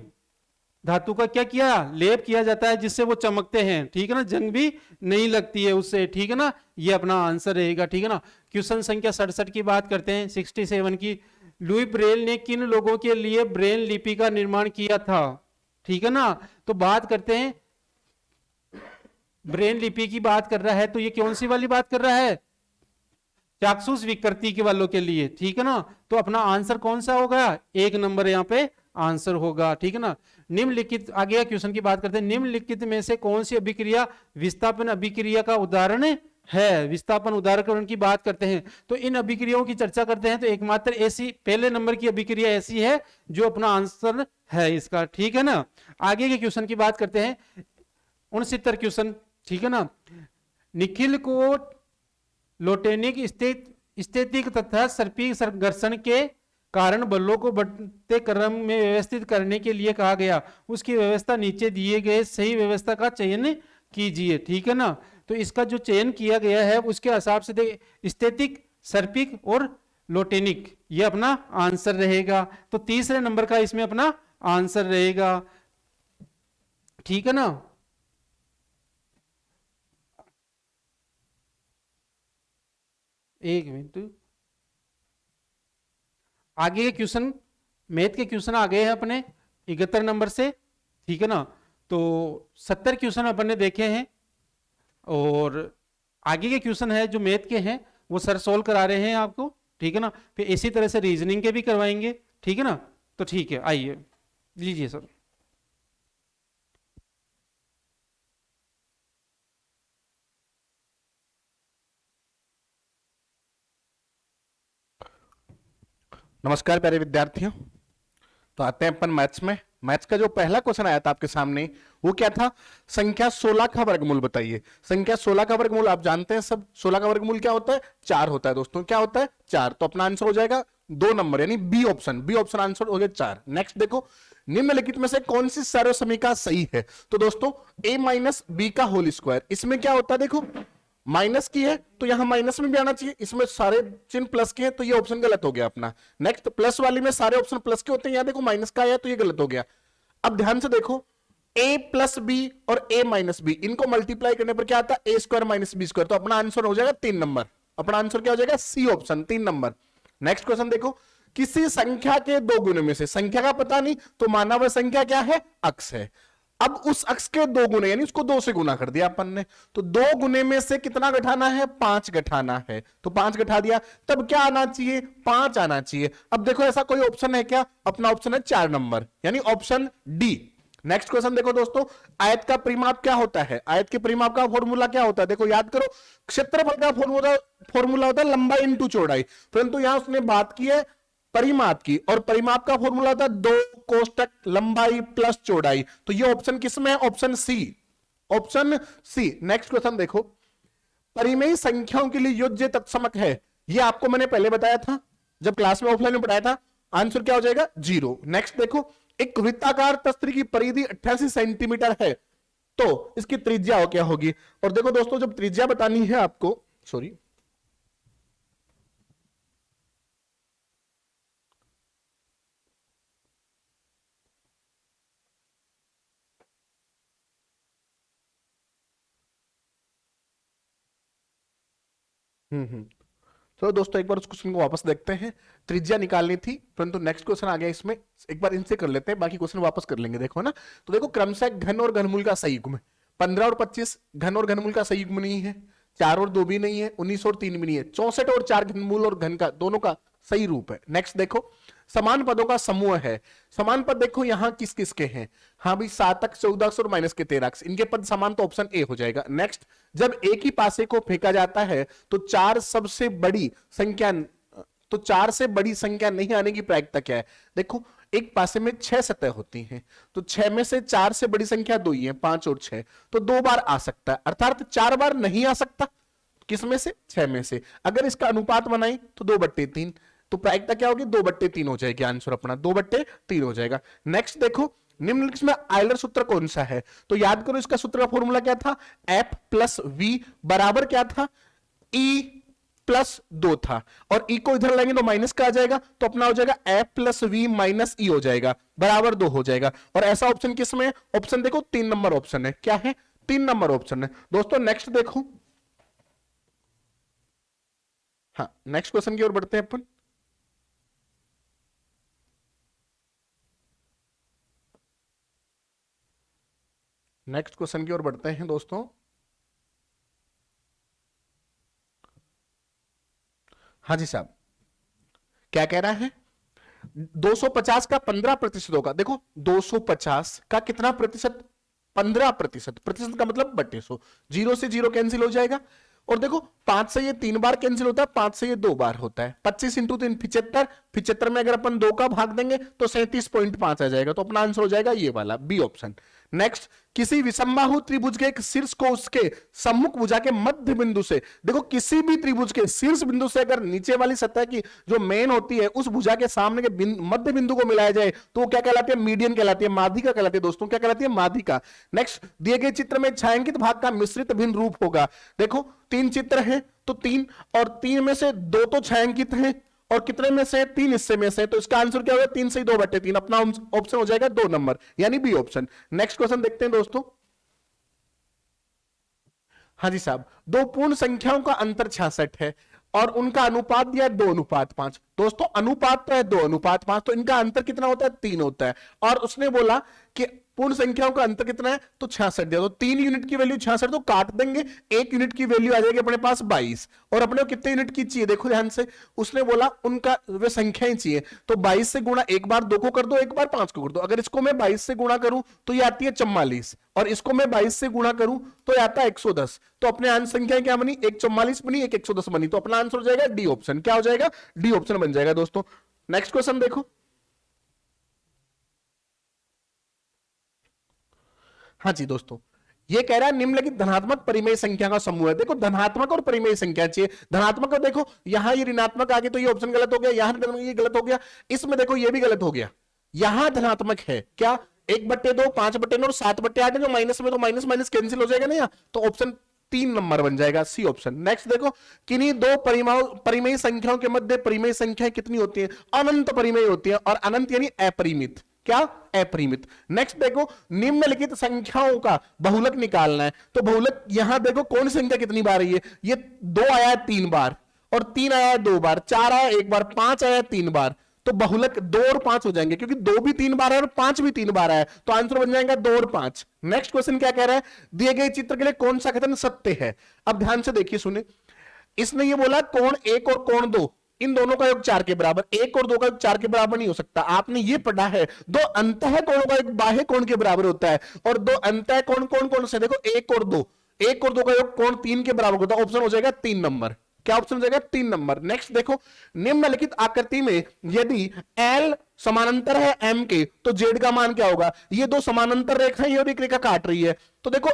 धातु का क्या किया लेप किया जाता है जिससे वो चमकते हैं, ठीक है ना, जंग भी नहीं लगती है उससे, ठीक है ना। ये अपना आंसर रहेगा, ठीक है ना। क्वेश्चन संख्या 67 की बात करते हैं, 67 की, लुई ब्रेल ने किन लोगों के लिए ब्रेल लिपि का निर्माण किया था, ठीक है ना। तो बात करते हैं ब्रेल लिपि की बात कर रहा है, तो ये कौन सी वाली बात कर रहा है, चाक्षुष विकृति के वालों के लिए, ठीक है ना। तो अपना आंसर कौन सा होगा, एक नंबर यहाँ पे आंसर होगा, ठीक है ना। निम्नलिखित, आगे क्वेश्चन की बात करते हैं, निम्नलिखित में से कौन सी अभिक्रिया विस्थापन अभिक्रिया का उदाहरण है। विस्थापन उदाहरण की बात करते हैं तो इन अभिक्रियाओं की चर्चा करते हैं, तो एकमात्र ऐसी पहले नंबर की अभिक्रिया ऐसी है जो अपना आंसर है इसका, ठीक है ना। आगे के क्वेश्चन की बात करते हैं, 69 क्वेश्चन, ठीक है ना। निखिल को लोटेनिक स्थितिक तथा सर्पिक घर्षण के कारण बलों को बढ़ते क्रम में व्यवस्थित करने के लिए कहा गया, उसकी व्यवस्था नीचे दिए गए सही व्यवस्था का चयन कीजिए, ठीक है ना। तो इसका जो चयन किया गया है उसके हिसाब से स्थितिक, सर्पिक और लोटेनिक, ये अपना आंसर रहेगा। तो तीसरे नंबर का इसमें अपना आंसर रहेगा, ठीक है ना। एक मिनट, आगे के क्वेश्चन मैथ के क्वेश्चन आ गए हैं अपने 71 नंबर से, ठीक है ना। तो 70 क्वेश्चन अपन ने देखे हैं और आगे के क्वेश्चन है जो मैथ के हैं वो सर सोल्व करा रहे हैं आपको, ठीक है ना। फिर इसी तरह से रीजनिंग के भी करवाएंगे, ठीक है ना। तो ठीक है, आइए लीजिए सर। नमस्कार प्यारे विद्यार्थियों। तो आते हैं अपन मैथ्स में। मैथ्स का जो पहला क्वेश्चन आया था आपके सामने वो क्या था, संख्या 16 का वर्गमूल बताइए। संख्या 16 का वर्गमूल आप जानते हैं सब, 16 का वर्गमूल क्या होता है, 4 होता है दोस्तों। क्या होता है, 4। तो अपना आंसर हो जाएगा 2 नंबर, यानी B option. B option answer हो गया 4। नेक्स्ट देखो, निम्नलिखित में से कौन सी सर्व समीकरण सही है। तो दोस्तों a माइनस बी का होल स्क्वायर, इसमें क्या होता है देखो माइनस की है तो यहां माइनस में भी आना चाहिए, इसमें सारे चिन्ह प्लस के हैं तो ये ऑप्शन गलत हो गया अपना। नेक्स्ट, प्लस वाली में सारे ऑप्शन प्लस के होते हैं, यहां देखो माइनस का आया तो ये गलत हो गया। अब ध्यान से देखो, a प्लस बी और a माइनस बी, इनको मल्टीप्लाई करने पर क्या आता है, a square minus b square. तो अपना आंसर हो जाएगा 3 नंबर। अपना आंसर क्या हो जाएगा, C option, 3 number. Next question देखो, किसी संख्या के दो गुने में से, संख्या का पता नहीं तो माना वह संख्या क्या है, अक्स है। अब उस अक्स के दो गुने, यानी उसको 2 से गुना कर दिया अपन ने, तो 2 गुने में से कितना घटाना है, 5 घटाना है। तो 5 घटा दिया, तब क्या आना चाहिए, 5 आना चाहिए। अब देखो ऐसा कोई ऑप्शन है क्या, अपना ऑप्शन है 4 नंबर, यानी ऑप्शन डी। नेक्स्ट क्वेश्चन देखो दोस्तों, आयत का परिमाप क्या होता है, आयत के परिमाप का फॉर्मूला क्या होता है, देखो याद करो, क्षेत्रफल का फॉर्मूला होता है लंबाई इंटू चौड़ाई, परंतु यहां उसने बात की है परिमाप की, और परिमाप का फॉर्मूला होता है 2 कोष्टक लंबाई प्लस चौड़ाई। तो ये ऑप्शन किसमें है, option C, option C. Next question देखो, परिमेय संख्याओं के लिए योज्य तत्समक है, ये आपको मैंने पहले बताया था जब क्लास में ऑफलाइन में पढ़ाया था। आंसर क्या हो जाएगा, 0। नेक्स्ट देखो, एक वृत्ताकार तस्त्र की परिधि 88 सेंटीमीटर है तो इसकी त्रिज्या क्या होगी। और देखो दोस्तों, जब त्रिज्या बतानी है आपको, सॉरी, तो दोस्तों एक बार उस क्वेश्चन को वापस देखते हैं। त्रिज्या निकालनी थी, परंतु नेक्स्ट क्वेश्चन आ गया इसमें, एक बार इनसे कर लेते हैं, बाकी क्वेश्चन वापस कर लेंगे। देखो ना, तो देखो क्रमशः घन और घनमूल का संयुग्म 15 और 25 घन और घनमूल का संयुग्म नहीं है, 4 और 2 भी नहीं है, 19 और 3 भी नहीं है, 64 और 4 घनमूल और घन का दोनों का सही रूप है। नेक्स्ट देखो, समान पदों का समूह है। समान पद देखो यहां किस किस के हैं, हाँ भाई 7x 14x और माइनस के 13x, इनके पद समान, तो ऑप्शन ए हो जाएगा। नेक्स्ट, जब एक ही पासे को फेंका जाता है तो 4 सबसे बड़ी संख्या, तो 4 से बड़ी संख्या नहीं आने की प्रायिकता क्या है? देखो एक पासे में 6 सतह होती हैं, तो 6 में से 4 से बड़ी संख्या 2 ही है, 5 और 6, तो 2 बार आ सकता है, अर्थात 4 बार नहीं आ सकता। किस में से? 6 में से। अगर इसका अनुपात बनाई तो 2/3, तो प्रायिकता क्या होगी? 2/3 हो जाएगी, आंसर अपना 2/3 हो जाएगा। नेक्स्ट देखो, निम्नलिखित में आयलर सूत्र कौन सा है? तो याद करो इसका सूत्र का फॉर्मूला क्या था? F प्लस V बराबर क्या था? E प्लस 2 था, और E को इधर लाएंगे तो माइनस का आ जाएगा, तो अपना हो जाएगा F plus V minus E हो जाएगा, बराबर 2 हो जाएगा। और ऐसा ऑप्शन किस में है? ऑप्शन देखो 3 नंबर ऑप्शन है। क्या है? 3 नंबर ऑप्शन है। दोस्तों नेक्स्ट देखो, हाँ नेक्स्ट क्वेश्चन की ओर बढ़ते हैं अपन। नेक्स्ट क्वेश्चन की ओर बढ़ते हैं दोस्तों। हाँ जी साहब, क्या कह रहा है? 250 का 15% होगा। देखो 250 का कितना प्रतिशत? 15%। प्रतिशत का मतलब बटे 100, 0 से 0 कैंसिल हो जाएगा। और देखो 5 से ये 3 बार कैंसिल होता है, 5 से ये 2 बार होता है, 25 इंटू 3 75, 75 में अगर अपन 2 का भाग देंगे तो 37.5 आ जाएगा, तो अपना आंसर हो जाएगा ये वाला बी ऑप्शन। नेक्स्ट, किसी विषमबाहु त्रिभुज के एक शीर्ष को उसके सम्मुख भुजा के मध्य बिंदु से, देखो किसी भी त्रिभुज के शीर्ष बिंदु से अगर नीचे वाली सतह की जो मेन होती है उस भुजा के सामने के मध्य बिंदु को मिलाया जाए तो वो क्या कहलाती है? मीडियन कहलाती है, माध्यिका कहलाती है दोस्तों। क्या कहलाती है? माध्यिका। नेक्स्ट, दिए गए चित्र में छायांकित भाग का मिश्रित भिन्न रूप होगा। देखो 3 चित्र हैं, तो 3 और 3 में से 2 तो छायांकित हैं, और कितने में से? 3 हिस्से में से, तो इसका आंसर क्या होगा? 3 से 2/3, अपना ऑप्शन हो जाएगा 2 नंबर, यानी बी ऑप्शन। नेक्स्ट क्वेश्चन देखते हैं दोस्तों। हाँ जी साहब, 2 पूर्ण संख्याओं का अंतर 66 है और उनका अनुपात दिया 2:5। दोस्तों अनुपात तो है 2:5, तो इनका अंतर कितना होता है? 3 होता है। और उसने बोला कि पूर्ण संख्याओं का अंतर कितना है? तो 66 दिया, तो 3 यूनिट की वैल्यू 66, तो काट देंगे, 1 यूनिट की वैल्यू आ जाएगी अपने पास 22। और अपने को कितने यूनिट की चाहिए? देखो ध्यान से, उसने बोला उनका वे संख्याएं चाहिए, तो 22 से गुणा एक बार 2 को कर दो, एक बार 5 को कर दो। अगर इसको मैं 22 से गुणा करूं तो ये आती है 44, और इसको मैं 22 से गुणा करूं तो ये आता है 110। तो अपने आंसर संख्याएं क्या बनी? एक 44 बनी, एक 110 बनी, तो अपना आंसर हो जाएगा डी ऑप्शन। क्या हो जाएगा? डी ऑप्शन बन जाएगा दोस्तों। नेक्स्ट क्वेश्चन देखो। हाँ जी दोस्तों, ये कह रहा है निम्नलिखित धनात्मक परिमेय संख्या का समूह है। देखो धनात्मक और परिमेय संख्या चाहिए। धनात्मक को देखो यहां ये ऋणात्मक आ गया, तो ये ऑप्शन गलत हो गया, यहां ये गलत हो गया, इसमें देखो ये भी गलत हो गया। यहां धनात्मक है क्या? 1/2, 5/9 और 7/8 है, जो माइनस में, तो माइनस माइनस कैंसिल हो जाएगा ना यहाँ, तो ऑप्शन 3 नंबर बन जाएगा, सी ऑप्शन। नेक्स्ट देखो, किन्हीं 2 परिमेय संख्याओं के मध्य परिमेय संख्याएं कितनी होती हैं? अनंत परिमेय होती है, और अनंत यानी अपरिमित। क्या? अपरिमित। नेक्स्ट देखो, निम्नलिखित संख्याओं का बहुलक निकालना है, तो बहुलक यहां देखो कौन सी संख्या कितनी बार आई है? ये 2 आया है 3 बार, और 3 आया है 2 बार, 4 आया 1 बार, 5 आया 3 बार, तो बहुलक 2 और 5 हो जाएंगे, क्योंकि 2 भी 3 बार है और 5 भी 3 बार है, तो आंसर बन जाएगा 2 और 5। नेक्स्ट क्वेश्चन क्या कह रहा है? दिए गए चित्र के लिए कौन सा कथन सत्य है? अब ध्यान से देखिए, सुने, इसने ये बोला कोण 1 और कोण 2, इन दोनों का योग 4 के बराबर, 1 और 2 का योग 4 के बराबर नहीं हो सकता। आपने ये पढ़ा है 2 अंतः कोणों का योग बाह्य कोण के बराबर होता है, और 2 अंतः कोण कौन कौन से? देखो 1 और 2, 1 और 2 का योग कोण 3 के बराबर होता है, ऑप्शन हो जाएगा 3 नंबर। क्या ऑप्शन हो जाएगा? 3 नंबर। नेक्स्ट देखो, निम्नलिखित आकृति में यदि L समानांतर है M के, तो Z का मान क्या होगा? ये 2 समानांतर रेखाएं और एक रेखा काट रही है, तो देखो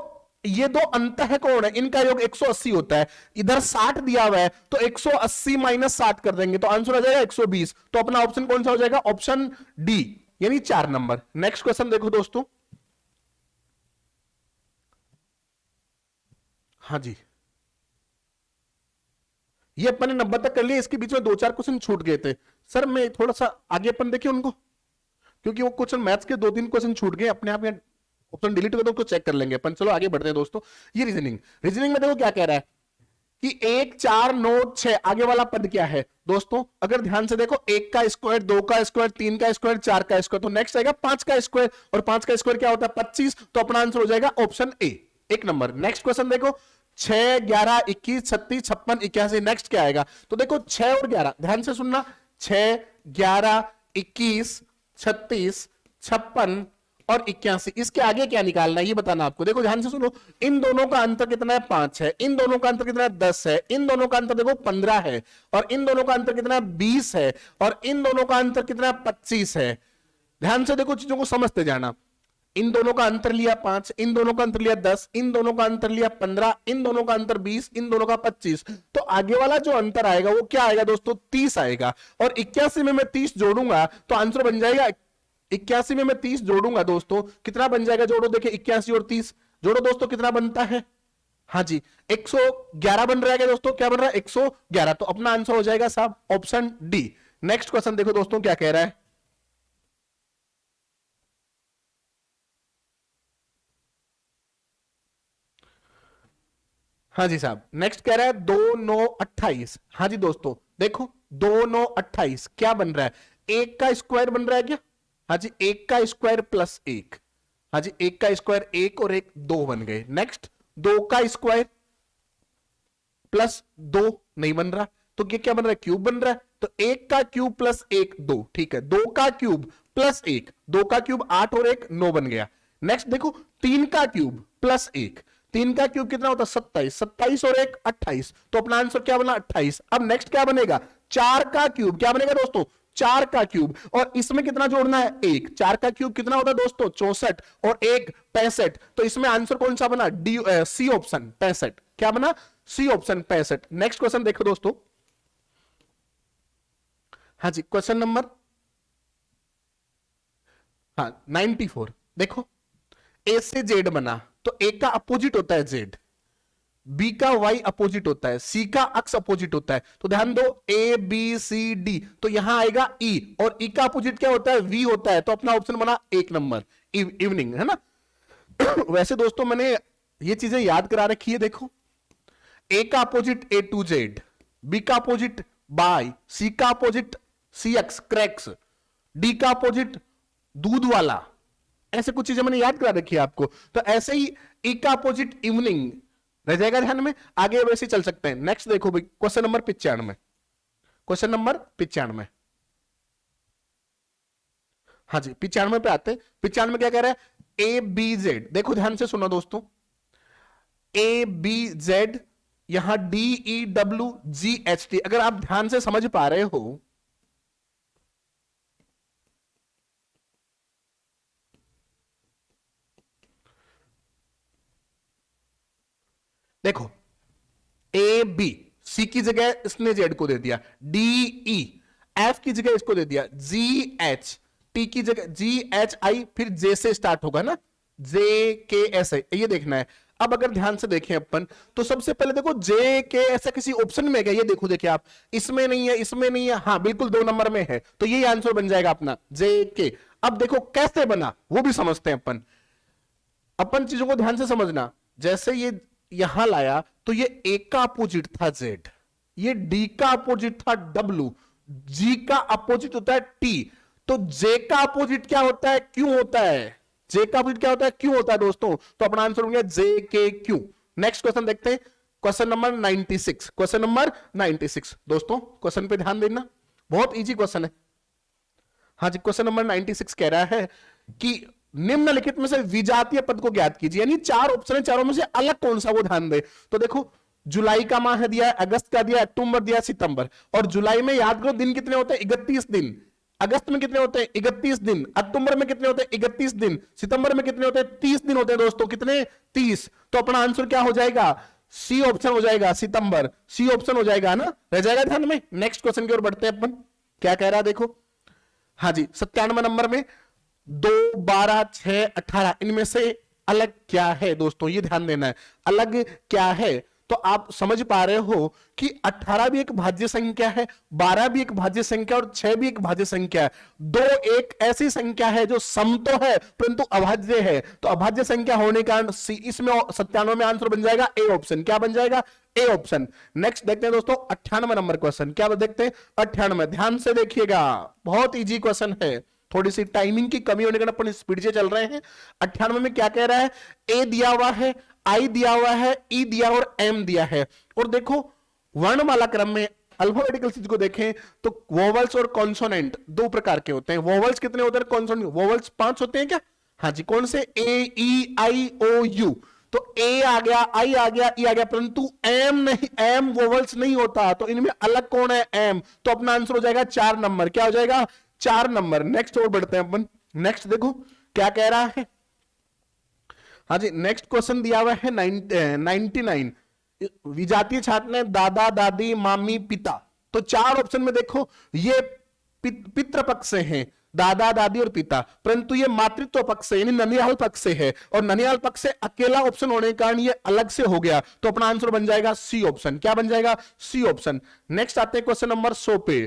ये 2 अंतः कोण है, इनका योग 180 होता है, इधर 60 दिया हुआ है, तो 180 माइनस 60 कर देंगे, तो आंसर आ जाएगा 120। तो अपना ऑप्शन कौन सा हो जाएगा? ऑप्शन डी, यानी 4 नंबर। नेक्स्ट क्वेश्चन देखो दोस्तों। हाँ जी, ये अपन ने 90 तक कर लिया, इसके बीच में 2-4 क्वेश्चन छूट गए थे सर, मैं थोड़ा सा आगे अपन देखिए उनको, क्योंकि वो क्वेश्चन मैथ्स के 2-3 क्वेश्चन छूट गए अपने आप। ऑप्शन डिलीट कर दो, उसको चेक कर लेंगे अपन। चलो आगे बढ़ते हैं दोस्तों। ये रीजनिंग में देखो क्या कह रहा है, कि 1 4 9 6 आगे वाला पद क्या है दोस्तों? अगर ध्यान से देखो, 1 का स्क्वायर, 2 का स्क्वायर, 3 का स्क्वायर, 4 का स्क्वायर, तो नेक्स्ट आएगा 5 का स्क्वायर, और 5 का स्क्वायर क्या होता है? 25। तो अपना आंसर हो जाएगा ऑप्शन ए, एक नंबर। नेक्स्ट क्वेश्चन देखो, 6 11 21 36 56 81, नेक्स्ट क्या आएगा? तो देखो 6 और 11, ध्यान से सुनना, 6 11 21 36 56 और 81, इसके आगे क्या निकालना है ये बताना आपको। देखो ध्यान से सुनो, इन दोनों का अंतर कितना है? 5 है। इन दोनों का अंतर कितना है? 10 है। इन दोनों का अंतर देखो 15 है। और इन दोनों का अंतर कितना है? 20 है। और इन दोनों का अंतर कितना है? 25 है। ध्यान से देखो, चीजों को समझते जाना। इन दोनों का अंतर लिया 5, इन दोनों का अंतर लिया 10, इन दोनों का अंतर लिया 15, इन दोनों का अंतर 20, इन दोनों का 25, तो आगे वाला जो अंतर आएगा वो क्या आएगा दोस्तों? 30 आएगा। और 81 में मैं 30 जोड़ूंगा तो आंसर बन जाएगा, 81 में मैं 30 जोड़ूंगा दोस्तों, कितना बन जाएगा? जोड़ो, देखिए 81 और 30 जोड़ो दोस्तों, कितना बनता है? हाँ जी, 111 बन रहा है दोस्तों। क्या बन रहा है? 111। तो अपना आंसर हो जाएगा साहब ऑप्शन डी। नेक्स्ट क्वेश्चन देखो दोस्तों क्या कह रहा है। हाँ जी साहब, नेक्स्ट कह रहा है 2 9 28। हाँ जी दोस्तों, देखो 2 9 28 क्या बन रहा है? 1 का स्क्वायर बन रहा है क्या? हाँ जी, 1 का स्क्वायर प्लस 1। हाँ जी, 1 का स्क्वायर 1 और 1 2 बन गए। नेक्स्ट 2 का स्क्वायर प्लस 2 नहीं बन रहा, तो ये क्या बन रहा है? क्यूब बन रहा है। तो 1 का क्यूब प्लस 1 2, ठीक है। 2 का क्यूब प्लस 1, 2 का क्यूब 8 और 1 9 बन गया। नेक्स्ट देखो 3 का क्यूब प्लस 1, 3 का क्यूब कितना होता है? 27, 27 और 1 28, तो अपना आंसर क्या बना? 28। अब नेक्स्ट क्या बनेगा? 4 का क्यूब क्या बनेगा दोस्तों? 4 का क्यूब, और इसमें कितना जोड़ना है? 1। 4 का क्यूब कितना होता है दोस्तों? 64 और 1 65, तो इसमें आंसर कौन सा बना? D, C option 65। क्या बना? सी ऑप्शन 65। नेक्स्ट क्वेश्चन देखो दोस्तों। हाँ जी, क्वेश्चन नंबर 94। देखो ए से जेड बना, तो ए का अपोजिट होता है जेड, बी का वाई अपोजिट होता है, सी का अक्स अपोजिट होता है। तो ध्यान दो, ए बी सी डी, तो यहां आएगा ई, और ई का अपोजिट क्या होता है? वी होता है। तो अपना ऑप्शन बना एक नंबर, इवनिंग, है ना। वैसे दोस्तों मैंने ये चीजें याद करा रखी है। देखो ए का opposite A to Z, B का अपोजिट बाय, सी का opposite C X Crax, D का अपोजिट दूध वाला, ऐसे कुछ चीजें मैंने याद करा रखी है आपको। तो ऐसे ही ई का अपोजिट इवनिंग रह जाएगा ध्यान में, आगे वैसे चल सकते हैं। नेक्स्ट देखो भाई, क्वेश्चन नंबर 95। क्वेश्चन नंबर 95, हाँ जी 95 पे आते हैं। 95 क्या कह रहा है? ए बी जेड, देखो ध्यान से सुनो दोस्तों, ए बी जेड, यहां D E W G H T, अगर आप ध्यान से समझ पा रहे हो, देखो ए बी, सी की जगह इसने जेड को दे दिया, डी ई, एफ की जगह इसको दे दिया, जी एच, टी की जगह जी एच आई, फिर जे से स्टार्ट होगा ना, जे के एस आई, ये देखना है। अब अगर ध्यान से देखें अपन, तो सबसे पहले देखो जे के ऐसा किसी ऑप्शन में है, ये देखो, देखिए आप, इसमें नहीं है, इसमें नहीं है, हाँ बिल्कुल 2 नंबर में है, तो यही आंसर बन जाएगा अपना जे के। अब देखो कैसे बना वो भी समझते हैं अपन। अपन चीजों को ध्यान से समझना, जैसे ये यहां लाया तो ये ए का अपोजिट था जेड, ये डी का अपोजिट था डब्ल्यू, जी का अपोजिट होता है टी, तो जे का अपोजिट क्या होता है? क्यू होता है। जे का अपोजिट क्या होता है? क्यू होता है दोस्तों। तो अपना आंसर हो गया जे के क्यू। नेक्स्ट क्वेश्चन देखते हैं, क्वेश्चन नंबर 96। क्वेश्चन नंबर 96 दोस्तों, क्वेश्चन पे ध्यान देना, बहुत इजी क्वेश्चन है। हाँ जी, क्वेश्चन नंबर 96 कह रहा है कि निम्नलिखित में से विजातीय पद को ज्ञात कीजिए, यानी 4 ऑप्शन है, चारों में से अलग कौन सा, वो ध्यान दे। तो देखो जुलाई का माह दिया, अगस्त का दिया, अक्टूबर दिया, सितंबर, और जुलाई में याद करो दिन कितने होते हैं? 31 दिन। अगस्त में कितने होते हैं? 31 दिन। अक्टूबर में कितने होते हैं? 31 दिन। सितंबर में कितने होते हैं? 30 दिन होते हैं दोस्तों। कितने? 30। तो अपना आंसर क्या हो जाएगा? सी ऑप्शन हो जाएगा, सितंबर, सी ऑप्शन हो जाएगा ना, रह जाएगा ध्यान में। नेक्स्ट क्वेश्चन की ओर बढ़ते हैं अपन, क्या कह रहा है देखो। हाँ जी, 97 नंबर में 2 12 6 18, इनमें से अलग क्या है दोस्तों, ये ध्यान देना है, अलग क्या है। तो आप समझ पा रहे हो कि 18 भी एक भाज्य संख्या है, 12 भी एक भाज्य संख्या और 6 भी एक भाज्य संख्या है। 2 एक ऐसी संख्या है जो सम तो है परंतु अभाज्य है, तो अभाज्य संख्या होने के कारण इसमें 97 में आंसर बन जाएगा ए ऑप्शन। क्या बन जाएगा? A option. नेक्स्ट देखते हैं दोस्तों 98 नंबर क्वेश्चन। क्या देखते हैं? 98। ध्यान से देखिएगा, बहुत इजी क्वेश्चन है, थोड़ी सी टाइमिंग की कमी होने के कारण अपन स्पीड से चल रहे हैं। 98 में क्या कह रहा है? ए दिया हुआ है, आई दिया हुआ है, ई दिया और एम दिया है। और देखो वर्णमाला क्रम में अल्फाबेटिकल चीज को देखें तो वोवल्स और कॉन्सोनेंट दो प्रकार के होते हैं। वोवल्स कितने होते हैं? कॉन्सोनेंट वोवल्स 5 होते हैं क्या? हाँ जी। कौन से? ए, ई, आई, ओ, यू। तो ए आ गया, आई आ गया, ई आ गया, परंतु एम नहीं, एम वोवल्स नहीं होता। तो इनमें अलग कौन है? एम। तो अपना आंसर हो जाएगा 4 नंबर। क्या हो जाएगा? 4 नंबर। नेक्स्ट और बढ़ते हैं अपन। नेक्स्ट देखो क्या कह रहा है। हाँ जी, नेक्स्ट क्वेश्चन दिया हुआ है 99। विजातीय छात्र ने दादा, दादी, मामी, पिता। तो 4 ऑप्शन में देखो ये पितृपक्ष से हैं, दादा, दादी और पिता, परंतु ये मातृत्व पक्ष से यानी ननिहाल पक्ष से है, और ननिहाल पक्ष से अकेला ऑप्शन होने के कारण ये अलग से हो गया। तो अपना आंसर बन जाएगा सी ऑप्शन। क्या बन जाएगा? C option. नेक्स्ट आते हैं क्वेश्चन नंबर 100 पे।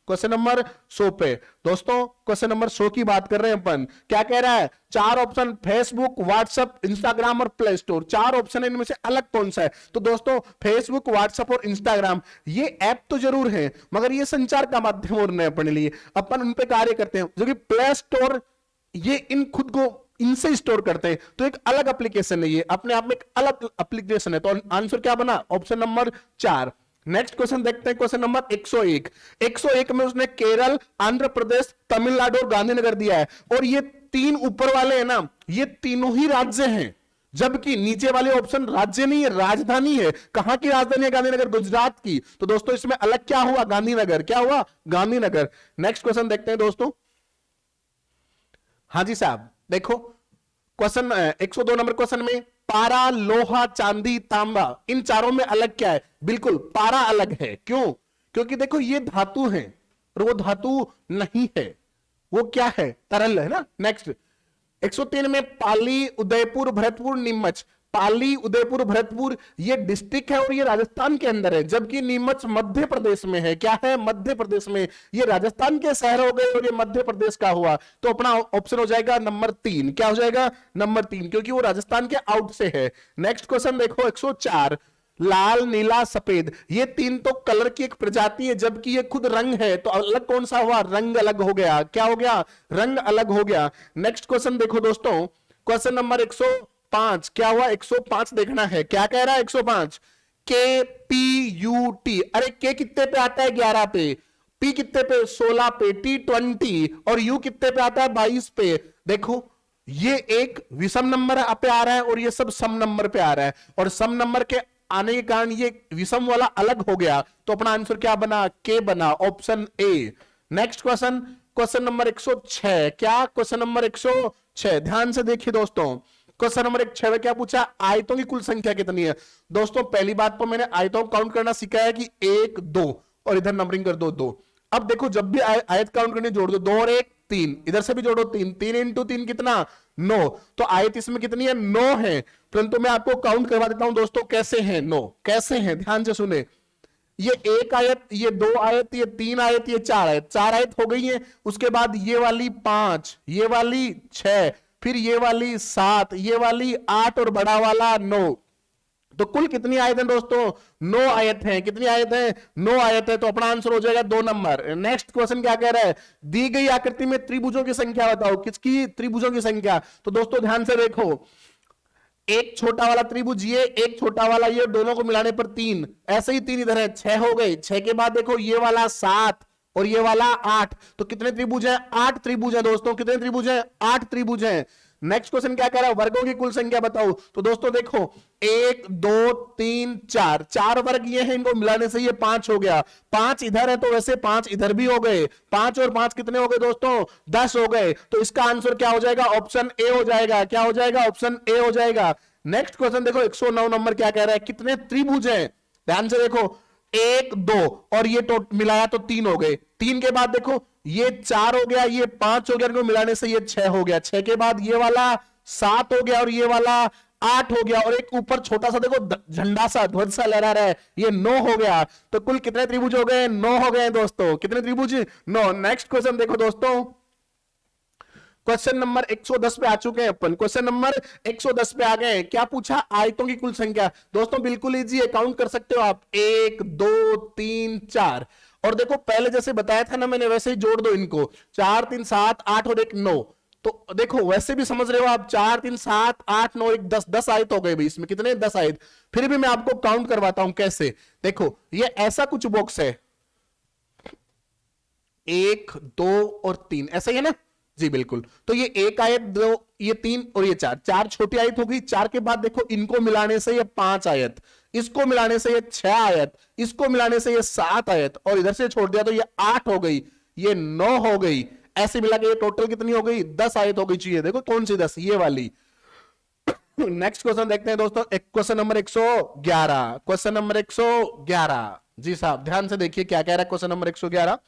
क्वेश्चन नंबर 100 पे दोस्तों, क्वेश्चन नंबर 100 की बात कर रहे हैं अपन। क्या कह रहा है? 4 ऑप्शन, फेसबुक, व्हाट्सएप, इंस्टाग्राम और प्ले स्टोर। 4 ऑप्शन है, इनमें से अलग कौन सा है? तो दोस्तों फेसबुक, व्हाट्सएप और इंस्टाग्राम ये ऐप तो जरूर है, मगर ये संचार का माध्यम और नहीं अपने लिए, अपन उन पे कार्य करते हैं। जो कि प्ले स्टोर ये इन खुद को इनसे स्टोर करते हैं, तो एक अलग एप्लीकेशन है, ये अपने आप में एक अलग एप्लीकेशन है। तो आंसर क्या बना? Option number 4। नेक्स्ट क्वेश्चन देखते हैं, क्वेश्चन नंबर 101। 101 में उसने केरल, आंध्र प्रदेश, तमिलनाडु और गांधीनगर दिया है, और ये 3 ऊपर वाले हैं ना, ये तीनों ही राज्य हैं, जबकि नीचे वाले ऑप्शन राज्य नहीं है, राजधानी है। कहां की राजधानी है? गांधीनगर, गुजरात की। तो दोस्तों इसमें अलग क्या हुआ? गांधीनगर। क्या हुआ? गांधीनगर। नेक्स्ट क्वेश्चन देखते हैं दोस्तों। हाँ जी साहब, देखो क्वेश्चन 102 नंबर क्वेश्चन में पारा, लोहा, चांदी, तांबा, इन चारों में अलग क्या है? बिल्कुल पारा अलग है। क्यों? क्योंकि देखो ये धातु है और वो धातु नहीं है, वो क्या है? तरल है ना। नेक्स्ट 103 में पाली, उदयपुर, भरतपुर, नीमच। पाली, उदयपुर, भरतपुर ये डिस्ट्रिक्ट है और ये राजस्थान के अंदर है, जबकि नीमच मध्य प्रदेश में है। क्या है? मध्य प्रदेश में। ये राजस्थान के शहर हो गए और ये मध्य प्रदेश का हुआ। तो अपना ऑप्शन हो जाएगा नंबर 3। क्या हो जाएगा? नंबर 3, क्योंकि वो राजस्थान के आउट से है। नेक्स्ट क्वेश्चन देखो 104। लाल, नीला, सफेद, ये 3 तो कलर की एक प्रजाति है, जबकि ये खुद रंग है। तो अलग कौन सा हुआ? रंग अलग हो गया। क्या हो गया? रंग अलग हो गया। नेक्स्ट क्वेश्चन देखो दोस्तों, क्वेश्चन नंबर 105। क्या हुआ? 105 देखना है। क्या कह रहा है? 105 के पी यू टी। अरे के कितने पे आता है? 11 पे। पी कितने पे? 16 पे। टी 20 और यू कितने पे आता है? 22 पे। देखो ये एक विषम नंबर पे आ रहा है और ये सब सम नंबर पे आ रहा है, और सम नंबर के आने के कारण ये विषम वाला अलग हो गया। तो अपना आंसर क्या बना? के बना, option A. Next question, question number 106। क्या? क्वेश्चन नंबर 106 ध्यान से देखिए दोस्तों। क्वेश्चन नंबर 106 में क्या पूछा? आयतों की कुल संख्या कितनी है? दोस्तों पहली बात तो मैंने आयतों को काउंट करना सिखाया कि 1 2 और इधर नंबरिंग कर दो 2। अब देखो जब भी आयत काउंट करनी जोड़ दो, 2 और 1 3, इधर से भी जोड़ो 3, 3 इंटू 3 कितना? 9। तो आयत इसमें कितनी है? 9 है। परंतु मैं आपको काउंट करवा देता हूं दोस्तों कैसे हैं 9, कैसे हैं, ध्यान से सुने। ये 1 आयत, ये 2 आयत, ये 3 आयत, ये 4 आयत, 4 आयत हो गई है। उसके बाद ये वाली 5, ये वाली 6, फिर ये वाली 7, ये वाली 8 और बड़ा वाला 9। तो कुल कितनी आयत है दोस्तों? 9 आयत हैं। कितनी आयत है? 9 आयत है। तो अपना आंसर हो जाएगा 2 नंबर। नेक्स्ट क्वेश्चन क्या कह रहा है? दी गई आकृति में त्रिभुजों की संख्या बताओ। किसकी? त्रिभुजों की संख्या। तो दोस्तों ध्यान से देखो, एक छोटा वाला त्रिभुज ये, एक छोटा वाला ये, दोनों को मिलाने पर 3, ऐसे ही 3 इधर है, 6 हो गए। 6 के बाद देखो ये वाला 7 और ये वाला 8। तो कितने त्रिभुज हैं? 8 त्रिभुज हैं दोस्तों। कितने त्रिभुज हैं? 8 त्रिभुज हैं। नेक्स्ट क्वेश्चन क्या कह रहा है? वर्गों की कुल संख्या बताओ। तो दोस्तों देखो 1 2 3 4, 4 वर्ग ये हैं, इनको मिलाने से ये 5 हो गया। 5 इधर है तो वैसे 5 इधर भी हो गए। 5 और 5 कितने हो गए दोस्तों? 10 हो गए। तो इसका आंसर क्या हो जाएगा? ऑप्शन ए हो जाएगा। क्या हो जाएगा? ऑप्शन ए हो जाएगा। नेक्स्ट क्वेश्चन देखो 109 नंबर क्या कह रहा है? कितने त्रिभुज हैं? ध्यान से देखो 1 2 और ये मिलाया तो 3 हो गए। 3 के बाद देखो ये 4 हो गया, ये 5 हो गया, इनको मिलाने से ये 6 हो गया। 6 के बाद ये वाला 7 हो गया और ये वाला 8 हो गया, और एक ऊपर छोटा सा देखो झंडा सा ध्वज सा लहरा रहा है, ये 9 हो गया। तो कुल कितने त्रिभुज हो गए? 9 हो गए दोस्तों। कितने त्रिभुज? 9। नेक्स्ट क्वेश्चन देखो दोस्तों, क्वेश्चन नंबर 110 पे आ चुके हैं अपन। क्वेश्चन नंबर 110 पे आ गए हैं। क्या पूछा? आयतों की कुल संख्या। दोस्तों बिल्कुल इजी है, काउंट कर सकते हो आप, 1 2 3 4। और देखो पहले जैसे बताया था ना मैंने, वैसे ही जोड़ दो इनको, 4 3 7 8 और 1 9। तो देखो वैसे भी समझ रहे हो आप, 4 3 7 8 9 1 10, 10 आयत हो गए भाई इसमें। कितने? 10 आयत। फिर भी मैं आपको काउंट करवाता हूं कैसे। देखो ये ऐसा कुछ बॉक्स है, 1 2 और 3, ऐसा ही है ना जी? बिल्कुल। तो ये 1 आयत, 2, ये 3 और ये 4, 4 छोटी आयत होगी। 4 के बाद देखो इनको मिलाने से ये 5 आयत, इसको मिलाने से ये 6 आयत, इसको मिलाने से ये 7 आयत, और इधर से छोड़ दिया तो ये 8 हो गई, ये 9 हो गई। ऐसे मिला के ये टोटल कितनी हो गई? 10 आयत हो गई चाहिए। देखो कौन सी 10? ये वाली। नेक्स्ट क्वेश्चन देखते हैं दोस्तों, क्वेश्चन नंबर 111। क्वेश्चन नंबर 111 जी साहब, ध्यान से देखिए क्या कह रहा है क्वेश्चन नंबर 111।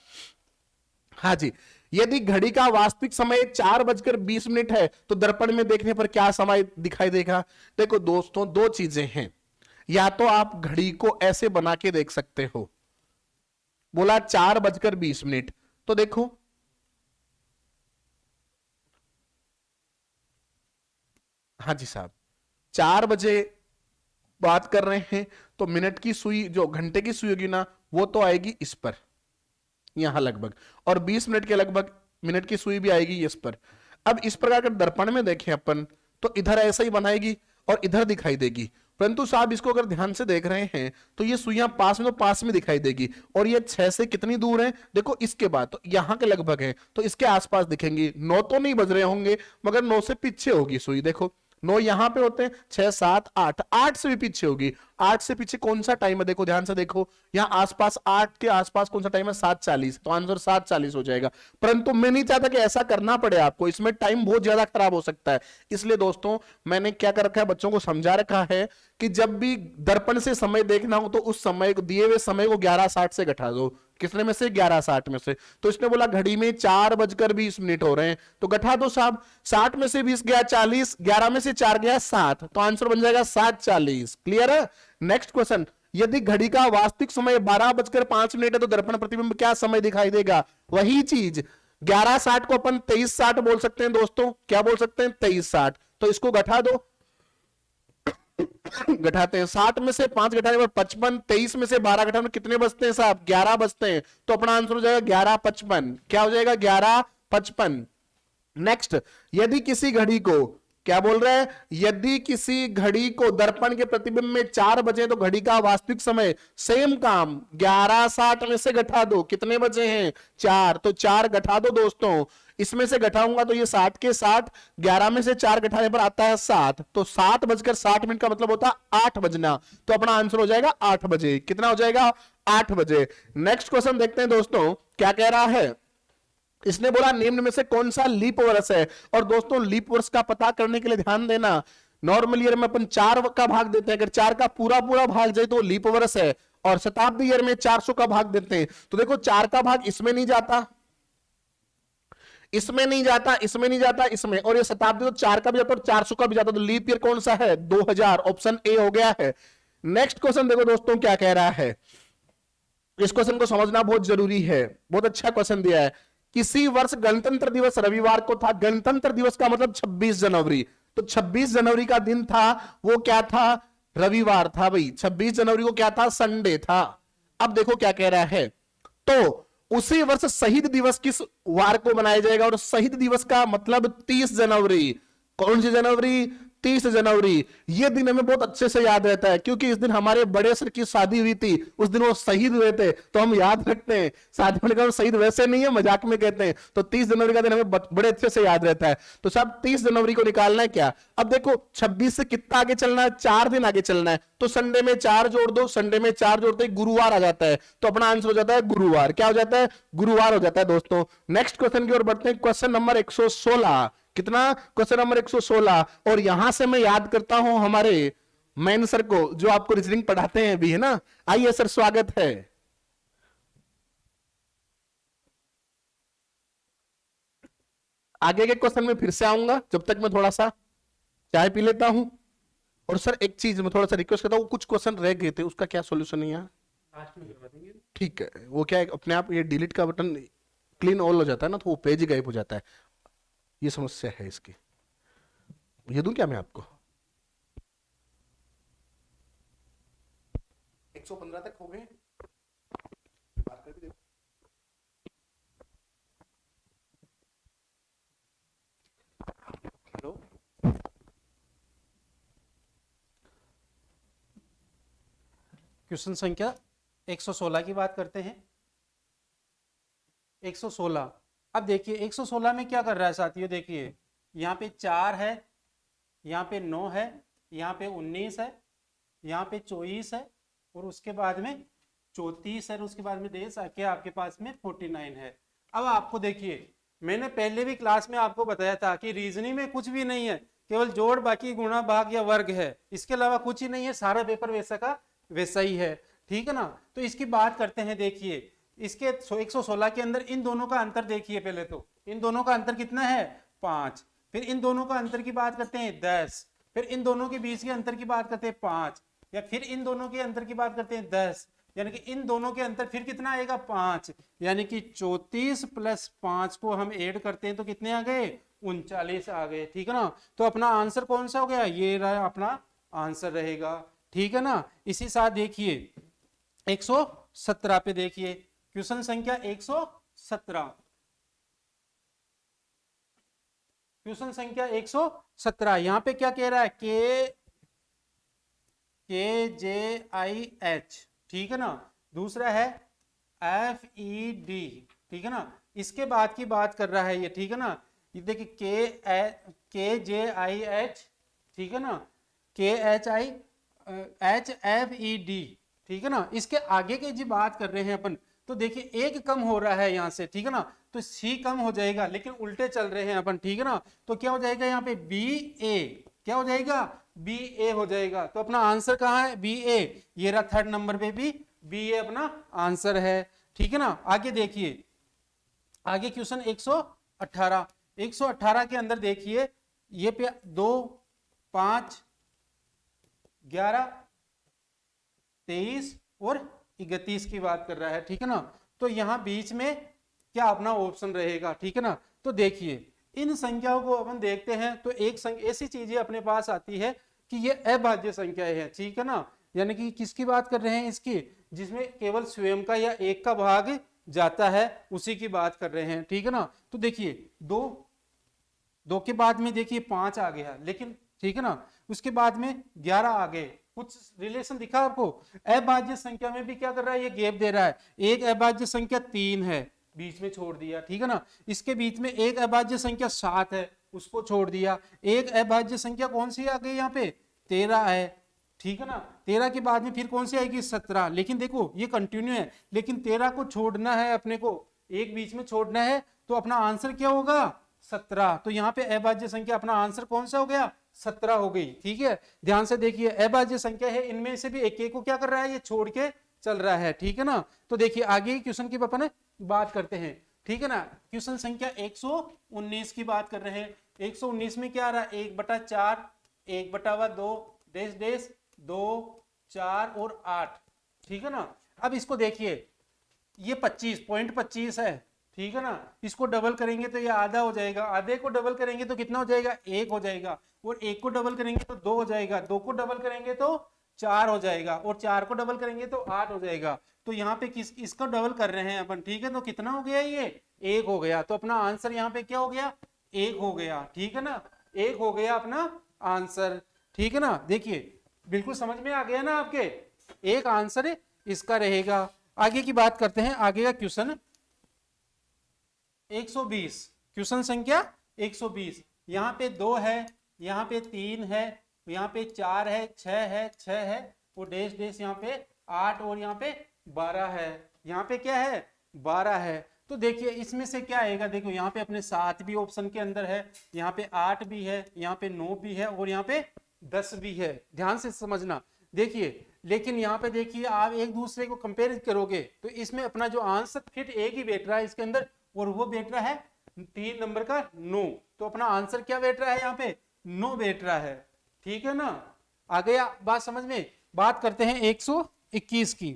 हाँ जी, यदि घड़ी का वास्तविक समय 4:20 है तो दर्पण में देखने पर क्या समय दिखाई देगा? देखो दोस्तों दो चीजें हैं, या तो आप घड़ी को ऐसे बना के देख सकते हो, बोला 4:20, तो देखो हाँ जी साहब, 4 बजे बात कर रहे हैं तो मिनट की सुई, जो घंटे की सुई होगी ना, वो तो आएगी इस पर यहां लगभग, और 20 मिनट के लगभग मिनट की सुई भी आएगी इस पर। अब इस प्रकार अगर दर्पण में देखें अपन तो इधर ऐसा ही बनाएगी और इधर दिखाई देगी, परंतु साहब इसको अगर ध्यान से देख रहे हैं तो ये सुइयां पास में, तो पास में दिखाई देगी, और ये 6 से कितनी दूर है? देखो इसके बाद तो यहां के लगभग है, तो इसके आसपास दिखेंगी। 9 तो नहीं बज रहे होंगे, मगर 9 से पीछे होगी सुई। देखो 9 यहां पे होते हैं, 6 7 8, 8 से भी पीछे होगी। 8 से पीछे कौन सा टाइम है? देखो ध्यान से देखो, यहां आसपास 8 के आसपास कौन सा टाइम है? 7:40, तो आंसर 7:40 हो जाएगा। परंतु मैं नहीं चाहता कि ऐसा करना पड़े आपको, इसमें टाइम बहुत ज्यादा खराब हो सकता है। इसलिए दोस्तों मैंने क्या कर रखा है, बच्चों को समझा रखा है कि जब भी दर्पण से समय देखना हो तो उस समय को, दिए हुए समय को 11:60 से घटा दो। किसने में से? 11:60 में से। तो इसने बोला घड़ी में 4:20 हो रहे हैं, तो घटा दो साहब, 60 में से 20 गया 40, 11 में से 4 गया 7, तो आंसर बन जाएगा 7:40। क्लियर है? नेक्स्ट क्वेश्चन, यदि घड़ी का वास्तविक समय 12:05 है तो दर्पण प्रतिबिंब क्या समय दिखाई देगा? वही चीज 11:60 को अपन 23:60 बोल सकते हैं दोस्तों। क्या बोल सकते हैं? 23:60। तो इसको घटा दो, घटाते हैं, 60 में से 5 घटाने पर 55, 23 में से 12 घटाने पर कितने बचते हैं साहब? 11 बचते हैं, तो अपना आंसर हो जाएगा 11:55। क्या हो जाएगा? 11:55। नेक्स्ट, यदि किसी घड़ी को, क्या बोल रहे हैं, यदि किसी घड़ी को दर्पण के प्रतिबिंब में 4 बजे तो घड़ी का वास्तविक समय, सेम काम, 11:60 में से घटा दो, कितने बजे हैं? 4, तो 4 घटा दो दोस्तों, इसमें से घटाऊंगा तो ये 60 के 60, 11 में से 4 घटाने पर आता है 7, तो 7:60 का मतलब होता है 8 बजना, तो अपना आंसर हो जाएगा 8 बजे। कितना हो जाएगा? 8 बजे। नेक्स्ट क्वेश्चन देखते हैं दोस्तों क्या कह रहा है। इसने बोला निम्न में से कौन सा लीप वर्ष है? और दोस्तों लीप वर्ष का पता करने के लिए ध्यान देना, नॉर्मल ईयर में अपन 4 का भाग देते हैं, अगर 4 का पूरा पूरा भाग जाए तो लीप वर्ष है, और शताब्दी ईयर में 400 का भाग देते हैं। तो देखो 4 का भाग इसमें नहीं जाता, इसमें नहीं जाता, इसमें नहीं जाता, इसमें, और ये शताब्दी तो 4 का भी जाता और 400 का भी जाता, तो लीप ईयर कौन सा है? 2000, ऑप्शन ए हो गया है। नेक्स्ट क्वेश्चन देखो दोस्तों क्या कह रहा है, इस क्वेश्चन को समझना बहुत जरूरी है, बहुत अच्छा क्वेश्चन दिया है। किसी वर्ष गणतंत्र दिवस रविवार को था। गणतंत्र दिवस का मतलब 26 जनवरी, तो 26 जनवरी का दिन था वो क्या था? रविवार था भाई। 26 जनवरी को क्या था? संडे था। अब देखो क्या कह रहा है, तो उसी वर्ष शहीद दिवस किस वार को मनाया जाएगा? और शहीद दिवस का मतलब 30 जनवरी। कौन सी जनवरी? 30 जनवरी। यह दिन हमें बहुत अच्छे से याद रहता है, क्योंकि इस दिन हमारे बड़े सर की शादी हुई थी, उस दिन वो शहीद हुए थे, तो हम याद रखते हैं। शादी होने का शहीद वैसे नहीं है, मजाक में कहते हैं, तो 30 जनवरी का दिन हमें बड़े अच्छे से याद रहता है। तो सब 30 जनवरी को निकालना है क्या? अब देखो 26 से कितना आगे चलना है? 4 दिन आगे चलना है, तो संडे में 4 जोड़ दो, संडे में 4 जोड़ते ही गुरुवार आ जाता है, तो अपना आंसर हो जाता है गुरुवार। क्या हो जाता है? गुरुवार हो जाता है दोस्तों। नेक्स्ट क्वेश्चन की ओर बढ़ते हैं, क्वेश्चन नंबर 116। कितना? Question number 116। और यहां से मैं याद करता हूं हमारे मैन सर को, जो आपको रीजनिंग पढ़ाते हैं भी, है ना। आइए सर, स्वागत है। आगे के क्वेश्चन में फिर से आऊंगा, जब तक मैं थोड़ा सा चाय पी लेता हूं। और सर एक चीज मैं थोड़ा सा रिक्वेस्ट करता हूँ, कुछ क्वेश्चन रह गए थे, उसका क्या सॉल्यूशन है यहाँ? लास्ट में करवा देंगे। ठीक है, वो क्या है अपने आप ये डिलीट का बटन क्लीन ऑल हो जाता है ना, तो वो पेज ही गायब हो जाता है, ये समस्या है इसकी। ये दूं क्या मैं आपको? 115 तक हो गए, बात कर भी देखो। हेलो, क्वेश्चन संख्या 116 की बात करते हैं। 116, अब देखिए 116 में क्या कर रहा है साथियों, देखिए यहाँ पे 4 है, यहाँ पे 9 है, यहाँ पे 19 है, यहाँ पे 24 है, और उसके बाद में 34 है, और उसके बाद में देश आके आपके पास में 49 है। अब आपको देखिए, मैंने पहले भी क्लास में आपको बताया था कि रीजनिंग में कुछ भी नहीं है, केवल जोड़, बाकी गुणा, भाग या वर्ग है, इसके अलावा कुछ ही नहीं है, सारा पेपर वैसा का वैसा ही है, ठीक है ना। तो इसकी बात करते हैं, देखिए इसके 116 के अंदर इन दोनों का अंतर देखिए, पहले तो इन दोनों का अंतर कितना है 5, फिर इन दोनों का अंतर की बात करते हैं 10, फिर इन दोनों के बीच के अंतर की बात करते हैं 5, या फिर इन दोनों के अंतर की बात करते हैं 10, यानी कि इन दोनों के अंतर फिर कितना आएगा 5, यानी कि 34 प्लस 5 को हम ऐड करते हैं तो कितने आ गए 39 आ गए, ठीक है ना। तो अपना आंसर कौन सा हो गया, ये रहा अपना आंसर रहेगा, ठीक है ना। इसी साथ देखिए 117 पे देखिए, क्वेश्चन संख्या 117, क्वेश्चन संख्या 117, यहां पे क्या कह रहा है KJIH, ठीक है ना। दूसरा है FED, ठीक है ना। इसके बाद की बात कर रहा है ये, ठीक है ना। ये देखिए KJIH, ठीक है ना, KHIHFED, ठीक है ना। इसके आगे की जी बात कर रहे हैं अपन, तो देखिए एक कम हो रहा है यहाँ से, ठीक है ना, तो सी कम हो जाएगा, लेकिन उल्टे चल रहे हैं अपन, ठीक है ना। तो क्या हो जाएगा यहाँ पे BA, क्या हो जाएगा BA हो जाएगा। तो अपना आंसर कहाँ है BA, ये रहा थर्ड नंबर पे भी BA अपना आंसर है, ठीक है ना। आगे देखिए, आगे क्वेश्चन 118, 118 के अंदर देखिए ये पे 2, 5, 11, 23 और 31 की बात कर रहा है, ठीक है ना। तो यहां बीच में क्या अपना ऑप्शन रहेगा, ठीक है ना। तो देखिए इन संख्याओं को अपन देखते हैं, तो एक संख्या ऐसी चीजें अपने पास आती है कि ये अभाज्य संख्याएं हैं, ठीक है ना। यानी कि किसकी बात कर रहे हैं, इसकी जिसमें केवल स्वयं का या एक का भाग जाता है, उसी की बात कर रहे हैं, ठीक है ना। तो देखिए 2 के बाद में देखिए 5 आ गया, लेकिन ठीक है ना, उसके बाद में 11 आ गए, कुछ रिलेशन दिखा आपको। अभाज्य संख्या में भी क्या कर रहा है, ये गैप दे रहा है। एक अभाज्य संख्या 3 है, बीच में छोड़ दिया, ठीक है ना। इसके बीच में एक अभाज्य संख्या 7 है, उसको छोड़ दिया। एक अभाज्य संख्या कौन सी आ गई यहाँ पे 13 है, ठीक है ना। 13 के बाद में फिर कौन सी आएगी 17, लेकिन देखो ये कंटिन्यू है, लेकिन 13 को छोड़ना है अपने को, एक बीच में छोड़ना है, तो अपना आंसर क्या होगा 17। तो यहाँ पे अभाज्य संख्या अपना आंसर कौन सा हो गया 17 हो गई, ठीक है। ध्यान से देखिए अभाज्य संख्या है, इनमें से भी एक एक को क्या कर रहा है, ये छोड़ के चल रहा है, ठीक है ना। तो देखिए आगे क्वेश्चन की अपन बात करते हैं, ठीक है ना। क्वेश्चन संख्या 119 की बात कर रहे हैं। 119 में क्या आ रहा है 1/4, 1/2, डेश डेश 2, 4 और 8, ठीक है ना। अब इसको देखिए ये 25.25 है, ठीक है ना। इसको डबल करेंगे तो ये आधा हो जाएगा, आधे को डबल करेंगे तो कितना हो जाएगा 1 हो जाएगा, और 1 को डबल करेंगे तो 2 हो जाएगा, 2 को डबल करेंगे तो 4 हो जाएगा, और 4 को डबल करेंगे तो 8 हो जाएगा। तो यहाँ पे इसको डबल कर रहे हैं अपन, ठीक है। तो कितना हो गया ये 1 हो गया। तो अपना आंसर यहाँ पे क्या हो गया 1 हो गया, ठीक है ना। 1 हो गया अपना आंसर, ठीक है ना। देखिए बिल्कुल समझ में आ गया ना आपके, एक आंसर इसका रहेगा। आगे की बात करते हैं, आगे का क्वेश्चन 120, क्वेश्चन संख्या 120, यहाँ पे 2 है, यहाँ पे 3 है, यहाँ पे 4 है, 6 है, 6 है, और डेश डेश यहाँ पे 8 और यहाँ पे 12 है, यहाँ पे क्या है 12 है। तो देखिए इसमें से क्या आएगा, देखो यहाँ पे अपने 7 भी ऑप्शन के अंदर है, यहाँ पे 8 भी है, यहाँ पे 9 भी है, और यहाँ पे 10 भी है। ध्यान से समझना, देखिए लेकिन यहाँ पे देखिए आप एक दूसरे को कंपेयर करोगे तो इसमें अपना जो आंसर फिट एक ही बैठ रहा है इसके अंदर, और वो बैठ रहा है 3 नंबर का 9। तो अपना आंसर क्या बैठ रहा है यहाँ पे 9 बैठ रहा है, ठीक है ना। आ गया बात समझ में। बात करते हैं 121 की,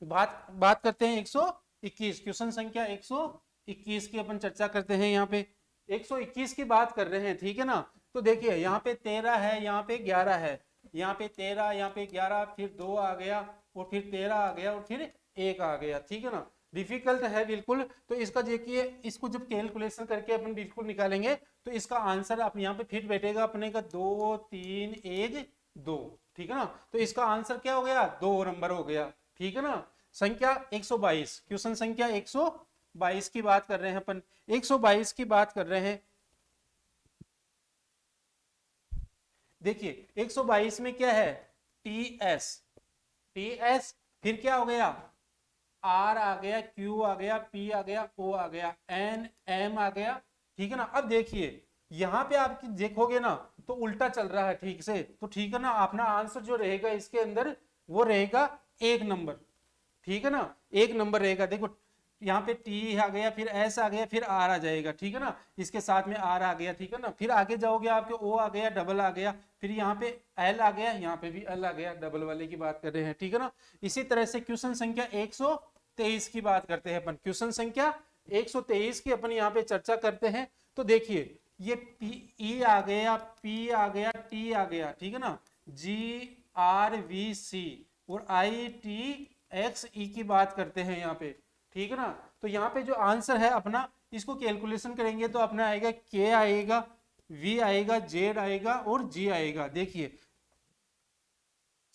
बात करते हैं 121, क्वेश्चन संख्या 121 की अपन चर्चा करते हैं। यहाँ पे 121 की बात कर रहे हैं, ठीक है ना। तो देखिए यहाँ पे 13 है, यहाँ पे 11 है, यहाँ पे 13, यहाँ पे 11, फिर 2 आ गया और फिर 13 आ गया और फिर 1 आ गया, ठीक है ना। डिफिकल्ट है बिल्कुल। तो इसका देखिए, इसको जब कैलकुलेशन करके अपन बिल्कुल निकालेंगे तो इसका आंसर आप यहाँ पे फिट बैठेगा अपने का 2 3 1 2, ठीक है ना। तो इसका आंसर क्या हो गया, 2 नंबर हो गया, ठीक है ना। संख्या 122, क्वेश्चन संख्या 122 की बात कर रहे हैं अपन, 122 की बात कर रहे हैं। देखिए 122 में क्या है, टीएस, टीएस, फिर क्या हो गया, आर आ गया, क्यू आ गया, पी आ गया, ओ आ गया, एन एम आ गया, ठीक है ना। अब देखिए यहां पे आप देखोगे ना तो उल्टा चल रहा है ठीक से, तो ठीक है ना। अपना आंसर जो रहेगा इसके अंदर वो रहेगा 1 नंबर, ठीक है ना, 1 नंबर रहेगा। देखो यहाँ पे टी आ गया, फिर एस आ गया, फिर आर आ जाएगा, ठीक है ना, इसके साथ में आर आ गया, ठीक है ना। फिर आगे जाओगे आपके ओ आ गया, डबल आ गया, फिर यहाँ पे एल आ गया, यहाँ पे भी एल आ गया, डबल वाले की बात कर रहे हैं, ठीक है ना। इसी तरह से क्वेश्चन संख्या 123 की बात करते हैं अपन, क्वेश्चन संख्या 123 की अपन यहाँ पे चर्चा करते हैं। तो देखिए ये पी ई आ गया, पी आ गया, टी आ गया, ठीक है ना, जी आर वी सी और आई टी एक्स ई की बात करते हैं यहाँ पे, ठीक है ना। तो यहाँ पे जो आंसर है अपना, इसको कैलकुलेशन करेंगे तो अपना आएगा के आएगा, वी आएगा, जेड आएगा और जी आएगा। देखिए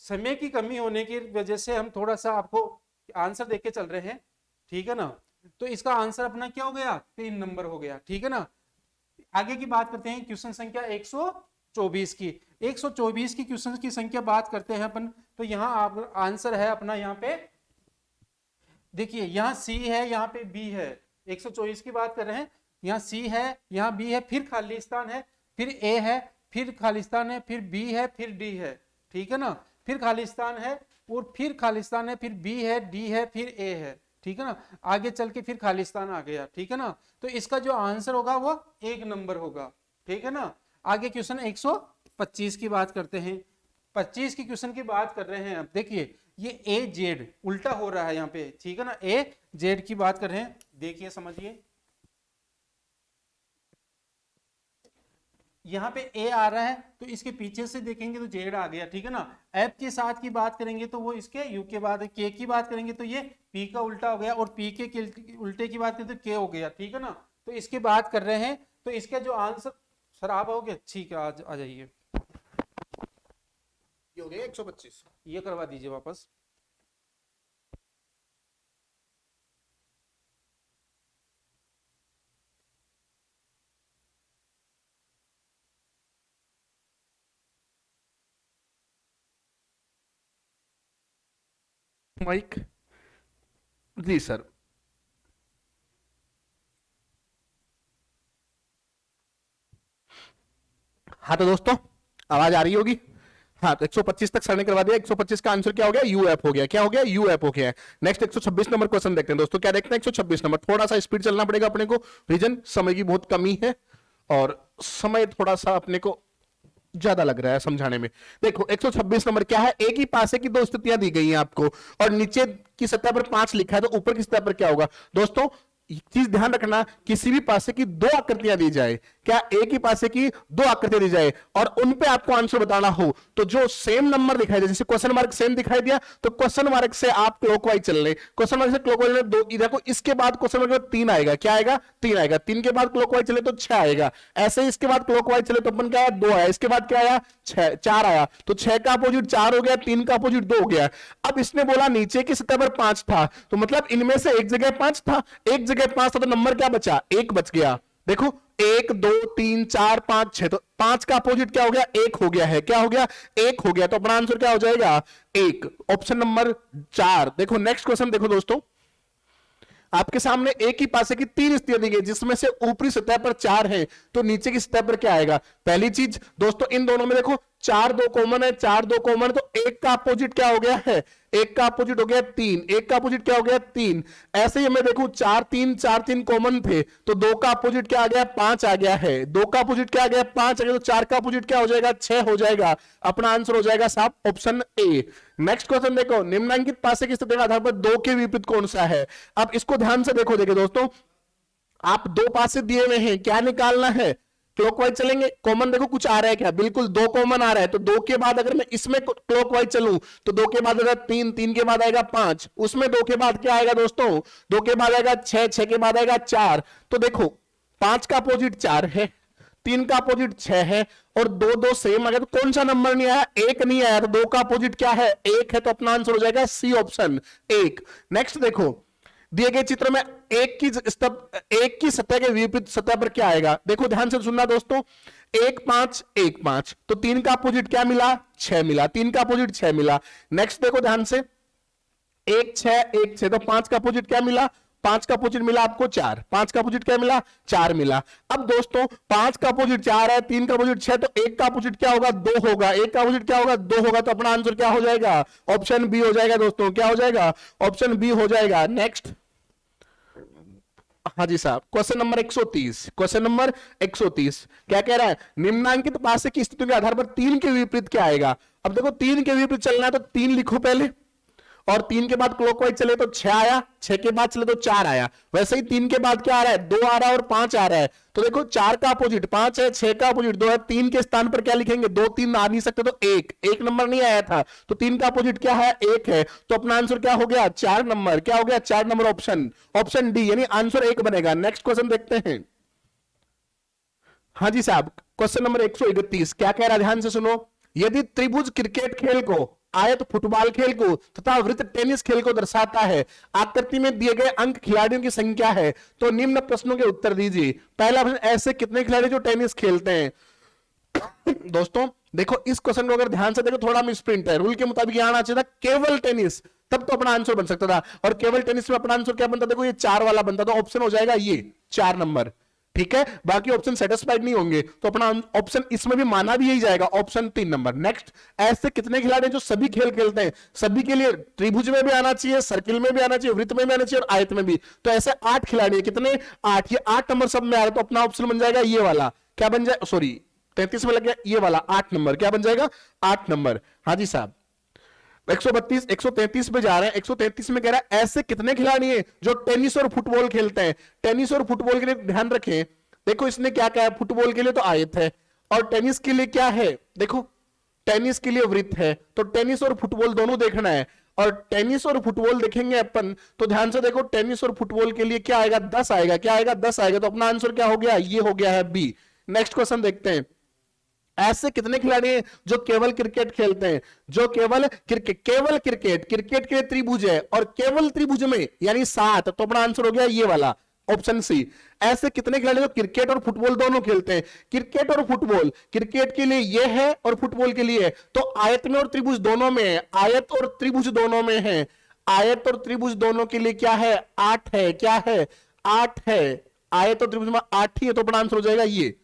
समय की कमी होने की वजह से हम थोड़ा सा आपको आंसर देके चल रहे हैं, ठीक है ना। तो इसका आंसर अपना क्या हो गया, 3 नंबर हो गया, ठीक है ना। आगे की बात करते हैं क्वेश्चन संख्या 124 की, 124 की क्वेश्चन की संख्या बात करते हैं अपन। तो यहाँ आप आंसर है अपना, यहाँ पे देखिए यहाँ सी है, यहाँ पे बी है, 124 की बात कर रहे हैं, यहाँ सी है, यहाँ बी है, फिर खालिस्तान है, फिर ए है, फिर खालिस्तान है, फिर बी है, फिर डी है, ठीक है ना। फिर खालिस्तान है और फिर खालिस्तान है, फिर बी है, डी है, फिर ए है, ठीक है ना। आगे चल के फिर खालिस्तान आ गया, ठीक है ना। तो इसका जो आंसर होगा वो 1 नंबर होगा, ठीक है ना। आगे क्वेश्चन 125 की बात करते हैं, 25 की क्वेश्चन की बात कर रहे हैं। अब देखिए ये ए जेड उल्टा हो रहा है यहाँ पे, ठीक है ना, ए जेड की बात कर रहे हैं। देखिए समझिए, यहाँ पे ए आ रहा है तो इसके पीछे से देखेंगे तो जेड आ गया, ठीक है ना। एफ के साथ की बात करेंगे तो वो इसके यू के बाद, के की बात करेंगे तो ये पी का उल्टा हो गया, और पी के उल्टे की बात करें तो के हो गया, ठीक है ना। तो इसकी बात कर रहे हैं, तो इसका जो आंसर, सर आप आओगे, ठीक है आ जाइए, ये हो गया 125, ये करवा दीजिए वापस। माइक जी सर। हाँ तो दोस्तों आवाज आ रही होगी। हाँ तो 125 तक सर ने करवा दिया। 125 का आंसर क्या हो गया, यूएफ हो गया। क्या हो गया, यूएफ हो गया। नेक्स्ट 126 नंबर क्वेश्चन देखते हैं दोस्तों। क्या देखते हैं, 126 नंबर, थोड़ा सा स्पीड चलना पड़ेगा अपने को, रीजन समय की बहुत कमी है और समय थोड़ा सा अपने को ज्यादा लग रहा है समझाने में। देखो 126 नंबर क्या है, एक ही पासे की 2 स्थितियां दी गई हैं आपको और नीचे की सतह पर 5 लिखा है, तो ऊपर की सतह पर क्या होगा दोस्तों। एक चीज ध्यान रखना, किसी भी पासे की 2 आकृतियां दी जाए, क्या एक ही पासे की 2 आकृतियां दी जाए और उन पे आपको आंसर बताना हो, तो जो सेम नंबर दिखाई दे, जैसे क्वेश्चन मार्क सेम दिखाई दिया तो क्वेश्चन मार्क से आप क्लॉकवाइज चल रहे, क्वेश्चन मार्क से क्लॉकवाइज 2, इधर को इसके बाद क्वेश्चन मार्क 3 आएगा, क्या आएगा, 3 आएगा, 3 के बाद क्लॉकवाइज चले तो 6 आएगा, ऐसे ही इसके बाद क्लॉकवाइज चले तो अपन क्या आया, 2 आया, इसके बाद क्या आया, 4 आया, तो 6 का अपोजिट 4 हो गया, 3 का अपोजिट 2 हो गया। अब इसने बोला नीचे की सतह पर 5 था, तो मतलब इनमें से एक जगह 5 था, एक जगह 5 था, तो नंबर क्या बचा, 1 बच गया। देखो 1 2 3 4 5 6, तो 5 का अपोजिट क्या हो गया, 1 हो गया है, क्या हो गया, 1 हो गया, तो अपना आंसर क्या हो जाएगा, 1, ऑप्शन नंबर 4। देखो नेक्स्ट क्वेश्चन देखो दोस्तों, आपके सामने एक ही पासे की 3 स्थितियां दी गई, जिसमें से ऊपरी सतह पर 4 है, तो नीचे की सतह पर क्या आएगा। पहली चीज दोस्तों, इन दोनों में देखो 4 2 कॉमन है, 4 2 कॉमन है, तो 1 का अपोजिट क्या हो गया है, एक का अपोजिट हो गया 3, एक का अपोजिट क्या हो गया 3। ऐसे ही मैं देखूं 4 3 कॉमन थे, तो 2 का अपोजिट क्या आ गया 5 आ गया है, 2 का अपोजिट क्या आ गया 5 आ गया, तो 4 का अपोजिट क्या हो जाएगा 6 हो जाएगा। अपना आंसर हो जाएगा साहब ऑप्शन ए। नेक्स्ट क्वेश्चन देखो, निम्नलिखित पासे की स्थिति के आधार पर 2 के विपरीत कौन सा है। अब इसको ध्यान से देखो, देखिए दोस्तों आप 2 पासे दिए हुए हैं, क्या निकालना है, क्लॉकवाइज चलेंगे, कॉमन देखो कुछ आ रहा है क्या, बिल्कुल 2 कॉमन आ रहा है, तो 2 के बाद अगर मैं इसमें क्लॉकवाइज चलूं तो 2 के बाद आएगा 3, 3 के बाद आएगा 5, उसमें 2 के बाद क्या आएगा दोस्तों, 2 के बाद आएगा 6, 6 के बाद आएगा 4। तो देखो 5 का अपोजिट 4 है, 3 का अपोजिट 6 है, और 2 2 सेम आ गया, तो कौन सा नंबर नहीं आया, 1 नहीं आया, तो 2 का अपोजिट क्या है 1 है, तो अपना आंसर हो जाएगा सी ऑप्शन 1। नेक्स्ट देखो, दिए गए चित्र में एक की सतह के विपरीत सतह पर क्या आएगा, देखो ध्यान से सुनना दोस्तों, 1 5 1 5, तो 3 का अपोजिट क्या मिला 6 मिला, 3 का अपोजिट 6 मिला। नेक्स्ट देखो ध्यान से, 1 6 1 6, तो 5 का अपोजिट क्या मिला, 5 का अपोजिट मिला आपको 4, 5 का अपोजिट क्या मिला 4 मिला। अब दोस्तों 5 का अपोजिट 4 है, 3 का अपोजिट 6, तो 1 का अपोजिट क्या होगा 2 होगा, 1 का अपोजिट क्या होगा 2 होगा, तो अपना आंसर क्या हो जाएगा ऑप्शन बी हो जाएगा दोस्तों, क्या हो जाएगा ऑप्शन बी हो जाएगा। नेक्स्ट, हाँ जी साहब, क्वेश्चन नंबर 130, क्वेश्चन नंबर 130 क्या कह रहा है, निम्नांकित पासे की स्थितियों के आधार पर 3 के विपरीत क्या आएगा। अब देखो 3 के विपरीत चलना है तो 3 लिखो पहले, और 3 के बाद क्लॉकवाइज चले तो 6 आया, 6 के बाद चले तो 4 आया, वैसे ही 3 के बाद क्या आ रहा है 2 आ रहा है और 5 आ रहा है। तो देखो 4 का अपोजिट 5 है, 6 का अपोजिट 2 है, 3 के स्थान पर क्या लिखेंगे 2 3 आ नहीं सकते, तो 1 नंबर नहीं आया था, तो 3 का अपोजिट क्या है 1 है, तो अपना आंसर क्या हो गया 4 नंबर, क्या हो गया 4 नंबर ऑप्शन डी, यानी आंसर 1 बनेगा। नेक्स्ट क्वेश्चन देखते हैं, हाँ जी साहब, क्वेश्चन नंबर 131 क्या कह रहा है, ध्यान से सुनो, यदि त्रिभुज क्रिकेट खेल को, आयत फुटबॉल खेल को तथा वृत्त टेनिस खेल को दर्शाता है, आकृति में दिए गए अंक खिलाड़ियों की संख्या है, तो निम्न प्रश्नों के उत्तर दीजिए। पहला प्रश्न, ऐसे कितने खिलाड़ी जो टेनिस खेलते हैं। दोस्तों देखो इस क्वेश्चन को अगर ध्यान से देखो, थोड़ा मिसप्रिंट है, रूल के मुताबिक यहां आना चाहिए था केवल टेनिस, तब तो अपना आंसर बन सकता था, और केवल टेनिस में अपना आंसर क्या बनता, देखो ये 4 वाला बनता, तो ऑप्शन हो जाएगा ये 4 नंबर, ठीक है, बाकी ऑप्शन सेटिस्फाइड नहीं होंगे, तो अपना ऑप्शन इसमें भी माना भी यही जाएगा, ऑप्शन 3 नंबर। नेक्स्ट, ऐसे कितने खिलाड़ी जो सभी खेल खेलते हैं, सभी के लिए त्रिभुज में भी आना चाहिए, सर्किल में भी आना चाहिए, वृत्त में भी आना चाहिए और आयत में भी, तो ऐसे 8 खिलाड़ी है, कितने 8, ये 8 नंबर सब में आ रहा है, तो अपना ऑप्शन बन जाएगा ये वाला, क्या बन जाए, सॉरी 33 में लग गया ये वाला 8 नंबर, क्या बन जाएगा 8 नंबर। हाँ जी साहब, 132 133 पे जा रहे हैं, 133 में कह रहा है ऐसे कितने खिलाड़ी हैं जो टेनिस और फुटबॉल खेलते हैं। टेनिस और फुटबॉल के लिए ध्यान रखें, देखो इसने क्या कहा है, फुटबॉल के लिए तो आयत है, और टेनिस के लिए क्या है, देखो टेनिस के लिए वृत्त है, तो टेनिस और फुटबॉल दोनों देखना है, और टेनिस और फुटबॉल देखेंगे अपन, तो ध्यान से देखो टेनिस और फुटबॉल के लिए क्या आएगा 10 आएगा, क्या आएगा 10 आएगा, तो अपना आंसर क्या हो गया, ये हो गया है बी। नेक्स्ट क्वेश्चन देखते हैं, ऐसे कितने खिलाड़ी हैं जो केवल क्रिकेट खेलते हैं, जो केवल क्रिकेट के लिए त्रिभुज है, और केवल त्रिभुज में यानी 7, तो अपना आंसर हो गया ये वाला ऑप्शन सी। ऐसे कितने खिलाड़ी जो क्रिकेट और फुटबॉल दोनों खेलते हैं, क्रिकेट और फुटबॉल, क्रिकेट के लिए ये है और फुटबॉल के लिए है, तो आयत में और त्रिभुज दोनों में है, आयत और त्रिभुज दोनों में है, आयत और त्रिभुज दोनों के लिए क्या है 8 है, क्या है 8 है, आयत और त्रिभुज में 8 ही है, तो अपना आंसर हो जाएगा ये।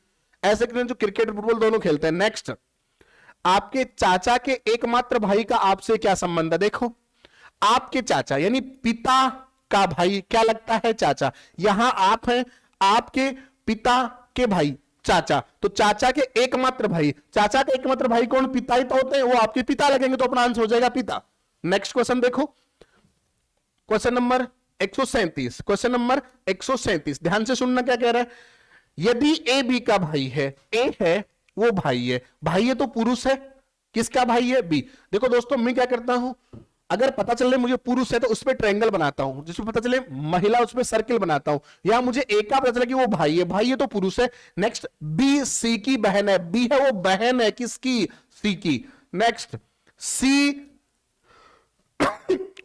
ऐसे जो क्रिकेट और फुटबॉल दोनों खेलते हैं। नेक्स्ट, आपके चाचा के एकमात्र भाई का आपसे क्या संबंध है, देखो आपके चाचा यानी पिता का भाई क्या लगता है चाचा, यहां आप हैं, आपके पिता के भाई चाचा, तो चाचा के एकमात्र भाई, चाचा के एकमात्र भाई कौन, पिता ही तो होते हैं, वो आपके पिता लगेंगे, तो अपना आंसर हो जाएगा पिता। नेक्स्ट क्वेश्चन देखो, क्वेश्चन नंबर 137, क्वेश्चन नंबर 137 ध्यान से सुनना क्या कह रहा है, यदि ए बी का भाई है, ए है वो भाई है तो पुरुष है, किसका भाई है बी। देखो दोस्तों मैं क्या करता हूं, अगर पता चले मुझे पुरुष है तो उस पर ट्रायंगल बनाता हूं, जिसमें पता चले महिला उस पर सर्किल बनाता हूं, या मुझे ए का पता चला कि वो भाई है तो पुरुष है। नेक्स्ट, बी सी की बहन है, बी है वो बहन है किसकी, सी की। नेक्स्ट, सी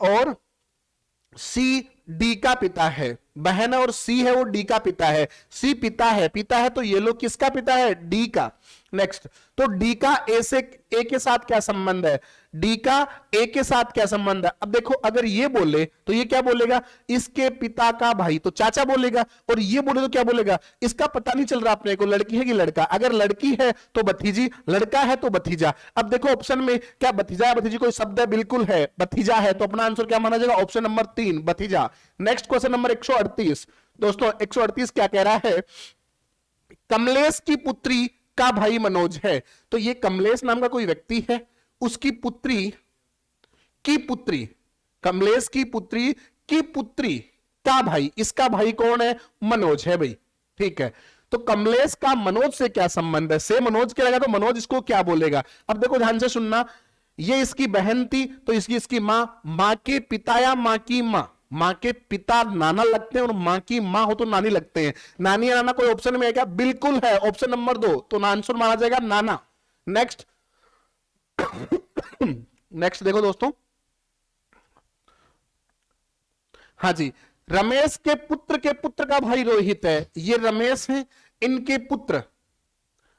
और सी डी का पिता है, बहन है और सी है वो डी का पिता है। सी पिता है तो ये लोग किसका पिता है? डी का। नेक्स्ट, तो डी का ए के साथ क्या संबंध है? डी का ए के साथ क्या संबंध है? अब देखो, अगर ये बोले तो ये क्या बोलेगा? इसके पिता का भाई, तो चाचा बोलेगा। और ये बोले तो क्या बोलेगा? इसका पता नहीं चल रहा अपने को लड़की है कि लड़का। अगर लड़की है तो भतीजी, लड़का है तो भतीजा। अब देखो ऑप्शन में क्या भतीजा या भतीजी कोई शब्द है? बिल्कुल है, भतीजा है। तो अपना आंसर क्या माना जाएगा? ऑप्शन नंबर 3 भतीजा। Next question number 138। दोस्तों 138 क्या कह रहा है? कमलेश की पुत्री का भाई मनोज है। तो ये कमलेश नाम का कोई व्यक्ति है, उसकी पुत्री की पुत्री, कमलेश की पुत्री की पुत्री का भाई, इसका भाई कौन है? मनोज है भाई। ठीक है, तो कमलेश का मनोज से क्या संबंध है? से मनोज के लगा तो मनोज इसको क्या बोलेगा? अब देखो ध्यान से सुनना, ये इसकी बहन थी तो इसकी मां के पिता या मां की मां। मां के पिता नाना लगते हैं और मां की मां हो तो नानी लगते हैं। नानी या नाना कोई ऑप्शन में है क्या? बिल्कुल है, ऑप्शन नंबर 2। तो आंसर माना जाएगा नाना। नेक्स्ट नेक्स्ट देखो दोस्तों, हाँ जी, रमेश के पुत्र का भाई रोहित है। ये रमेश है, इनके पुत्र,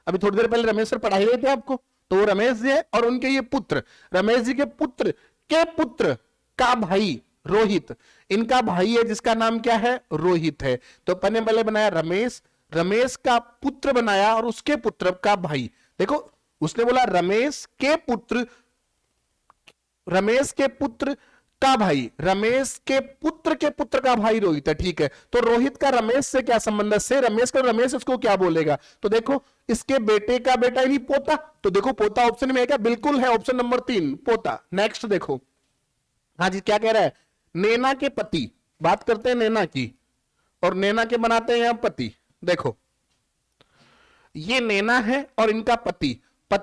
अभी थोड़ी देर पहले रमेश सर पढ़ा ही रहे थे आपको, तो वो रमेश जी है और उनके ये पुत्र, रमेश जी के पुत्र का भाई रोहित, इनका भाई है जिसका नाम क्या है? रोहित है। तो अपन ने पहले बनाया रमेश, रमेश का पुत्र बनाया और उसके पुत्र का भाई। देखो उसने बोला रमेश के पुत्र का भाई, रमेश के पुत्र का भाई रोहित है। ठीक है, तो रोहित का रमेश से क्या संबंध है? से रमेश का, रमेश इसको क्या बोलेगा? तो देखो इसके बेटे का बेटा ही नहीं, पोता। तो देखो पोता ऑप्शन में है क्या? बिल्कुल है, ऑप्शन नंबर 3 पोता। नेक्स्ट देखो, हाँ जी, क्या कह रहा है? नैना के पति, बात करते हैं नैना की, और नैना के बनाते हैं यहां पति। देखो ये नैना है और इनका पति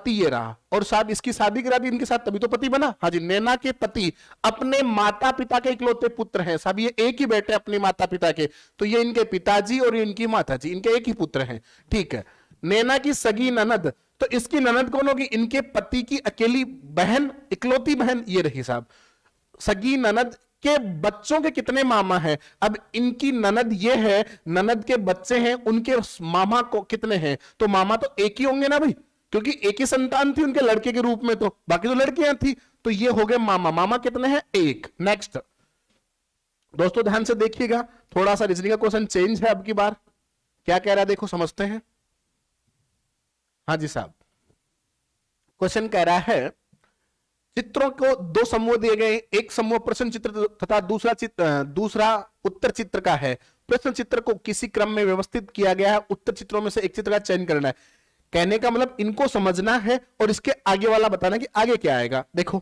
ये रहा, और साहब इसकी शादी करा दी इनके साथ, तभी तो पति बना। हाँ जी, नैना के पति अपने माता पिता के इकलौते पुत्र हैं। साहब ये एक ही बेटे अपने माता पिता के, तो ये इनके पिताजी और ये इनकी माताजी, इनके एक ही पुत्र हैं। ठीक है, नैना की सगी ननद, तो इसकी ननद कौन होगी? इनके पति की अकेली बहन, इकलौती बहन ये रही साहब। सगी ननद के बच्चों के कितने मामा हैं? अब इनकी ननद ये है, ननद के बच्चे हैं, उनके मामा को कितने हैं? तो मामा तो एक ही होंगे ना भाई, क्योंकि एक ही संतान थी उनके लड़के के रूप में, तो बाकी तो लड़कियां थी, तो ये हो गए मामा। मामा कितने हैं? 1। नेक्स्ट दोस्तों ध्यान से देखिएगा, थोड़ा सा रीजनिंग का क्वेश्चन चेंज है अब की बार। क्या कह रहा है देखो, समझते हैं। हाँ जी साहब, क्वेश्चन कह रहा है चित्रों को 2 समूह दिए गए, एक समूह प्रश्न चित्र तथा दूसरा उत्तर चित्र का है। प्रश्न चित्र को किसी क्रम में व्यवस्थित किया गया है, उत्तर चित्रों में से एक चित्र का चयन करना है। कहने का मतलब इनको समझना है और इसके आगे वाला बताना कि आगे क्या आएगा। देखो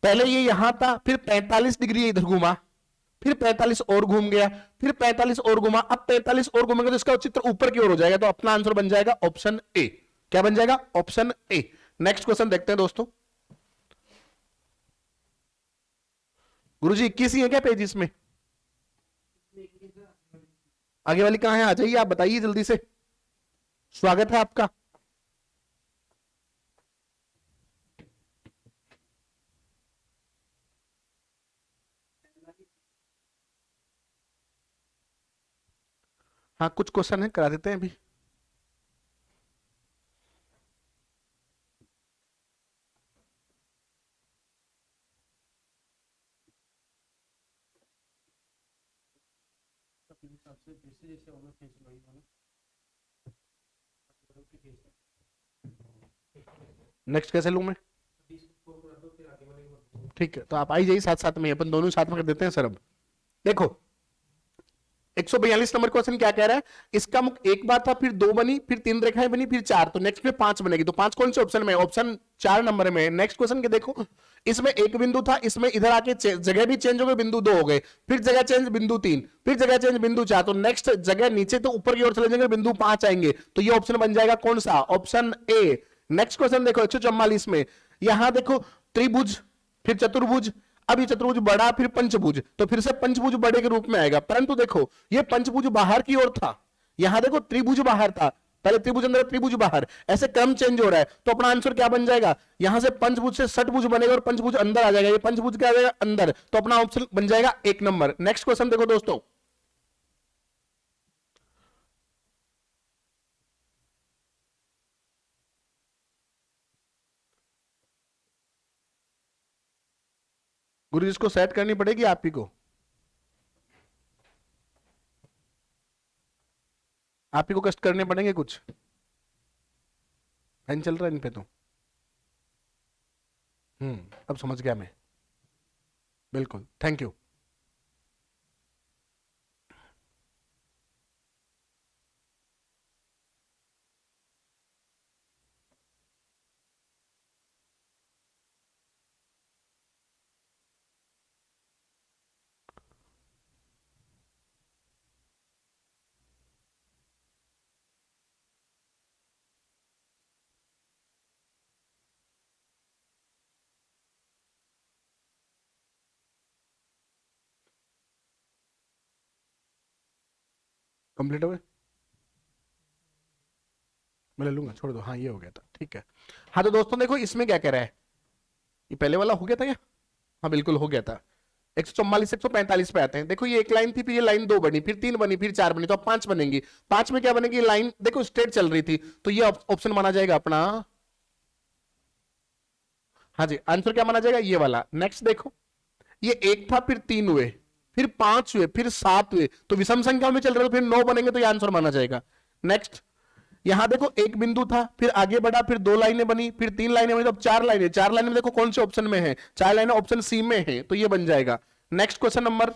पहले ये यहां था, फिर 45 डिग्री इधर घूमा, फिर 45 और घूम गया, फिर 45 और घूमा, अब 45 और घूमेगा तो इसका चित्र ऊपर की ओर हो जाएगा। तो अपना आंसर बन जाएगा ऑप्शन ए। क्या बन जाएगा? Option A. नेक्स्ट क्वेश्चन देखते हैं दोस्तों। गुरुजी 21 ही है क्या पेज इसमें? आगे वाली कहां है? आ जाइए, आप बताइए जल्दी से, स्वागत है आपका। हाँ कुछ क्वेश्चन है, करा देते हैं अभी। नेक्स्ट कैसे लूं मैं? ठीक है, तो आप आई जाइए साथ साथ में, अपन दोनों साथ में कर देते हैं सर। अब देखो 142 नंबर क्वेश्चन क्या कह रहा है? इसका मुख एक बार था, फिर 2 बनी, फिर 3 रेखाएं बनी, फिर 4, तो नेक्स्ट में 5 बनेगी। तो 5 कौन से ऑप्शन में? ऑप्शन 4 नंबर में। नेक्स्ट क्वेश्चन के देखो, इसमें एक बिंदु था, इसमें इधर आके जगह भी चेंज हो गई, बिंदु 2 हो गए, फिर जगह चेंज बिंदु 3, फिर जगह चेंज बिंदु 4, तो नेक्स्ट जगह नीचे तो ऊपर की ओर चले जाएंगे, बिंदु 5 आएंगे। तो ये ऑप्शन बन जाएगा कौन सा? Option A. नेक्स्ट क्वेश्चन देखो 144 में, यहां देखो त्रिभुज, फिर चतुर्भुज, अब ये चतुर्भुज बड़ा, फिर पंचभुज, तो फिर से पंचभुज बड़े के रूप में आएगा। परंतु देखो ये पंचभुज बाहर की ओर था, यहां देखो त्रिभुज बाहर था, पहले त्रिभुज अंदर त्रिभुज बाहर, ऐसे क्रम चेंज हो रहा है। तो अपना आंसर क्या बन जाएगा, यहां से पंचभुज से षटभुज बनेगा और पंचभुज अंदर आ जाएगा, ये पंचभुज क्या आ जाएगा अंदर, तो अपना ऑप्शन बन जाएगा 1 नंबर। नेक्स्ट क्वेश्चन देखो दोस्तों, गुरु इसको सेट करनी पड़ेगी आप ही को, आप ही को कष्ट करने पड़ेंगे कुछ, फैन चल रहा है इन पे तो। अब समझ गया मैं, बिल्कुल, थैंक यू। कंप्लीट हो गए, मैं ले लूंगा, छोड़ दो। हाँ ये हो गया था, ठीक है। हाँ तो दोस्तों देखो इसमें क्या कह रहा है, ये पहले वाला हो गया था क्या, हाँ बिल्कुल हो गया था। 144 145 पे आते हैं। देखो ये एक लाइन थी, फिर ये लाइन 2 बनी, फिर 3 बनी, फिर 4 बनी, तो अब 5 बनेंगी। 5 में क्या बनेगी, लाइन देखो स्ट्रेट चल रही थी, तो ये ऑप्शन माना जाएगा अपना, हाँ जी आंसर क्या माना जाएगा, ये वाला। नेक्स्ट देखो ये 1 था, फिर 3 हुए, फिर 5 हुए, फिर 7 हुए, तो विषम संख्या में चल रहे, तो फिर 9 बनेंगे, तो ये आंसर माना जाएगा। नेक्स्ट यहां देखो एक बिंदु था, फिर आगे बढ़ा, फिर 2 लाइनें बनी, फिर 3 लाइनें बनी, तो अब 4 लाइनें। 4 लाइनें देखो कौन से ऑप्शन में है, 4 लाइनें ऑप्शन सी में है, तो ये बन जाएगा। नेक्स्ट क्वेश्चन नंबर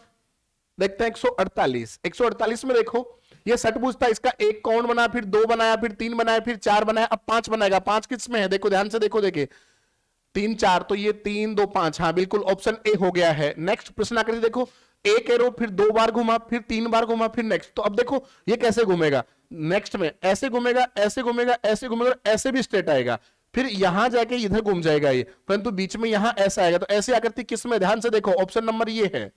देखते हैं 148। 148 में देखो ये षटभुज था, इसका एक कोण बना, फिर 2 बनाया, फिर 3 बनाया, फिर 4 बनाया, अब 5 बनाएगा। 5 किस में है, देखो ध्यान से देखो, देखे 3 4, तो ये 3 2 5, हाँ बिल्कुल ऑप्शन ए हो गया है। नेक्स्ट प्रश्न आकृति देखो, एक एरो, फिर 2 बार घुमा, फिर 3 बार घुमा, फिर नेक्स्ट, तो अब देखो ये कैसे घूमेगा, नेक्स्ट में ऐसे घूमेगा, ऐसे घूमेगा, ऐसे घूमेगा, ऐसे भी स्ट्रेट आएगा, फिर यहां जाके इधर घूम जाएगा ये, परंतु बीच में यहां ऐसा आएगा। तो ऐसे आकृति किस में, ध्यान से देखो, ऑप्शन नंबर ये है।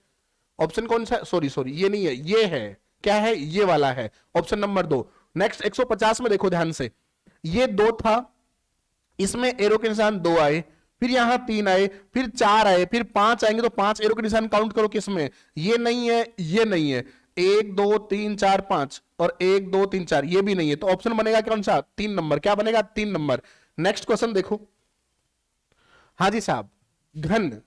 ऑप्शन कौन सा, सॉरी ये नहीं है, ये है, क्या है, ये वाला है, ऑप्शन नंबर 2। नेक्स्ट 150 में देखो ध्यान से, ये 2 था, इसमें एरो के निशान 2 आए, फिर यहां 3 आए, फिर 4 आए, फिर 5 आएंगे, तो 5 एरो के निशान काउंट करो किसमें, ये नहीं है, ये नहीं है, 1 2 3 4 5, और 1 2 3 4 ये भी नहीं है, तो ऑप्शन बनेगा कौन सा, 3 नंबर। क्या बनेगा, 3 नंबर। नेक्स्ट क्वेश्चन देखो, हाँ जी साहब, घन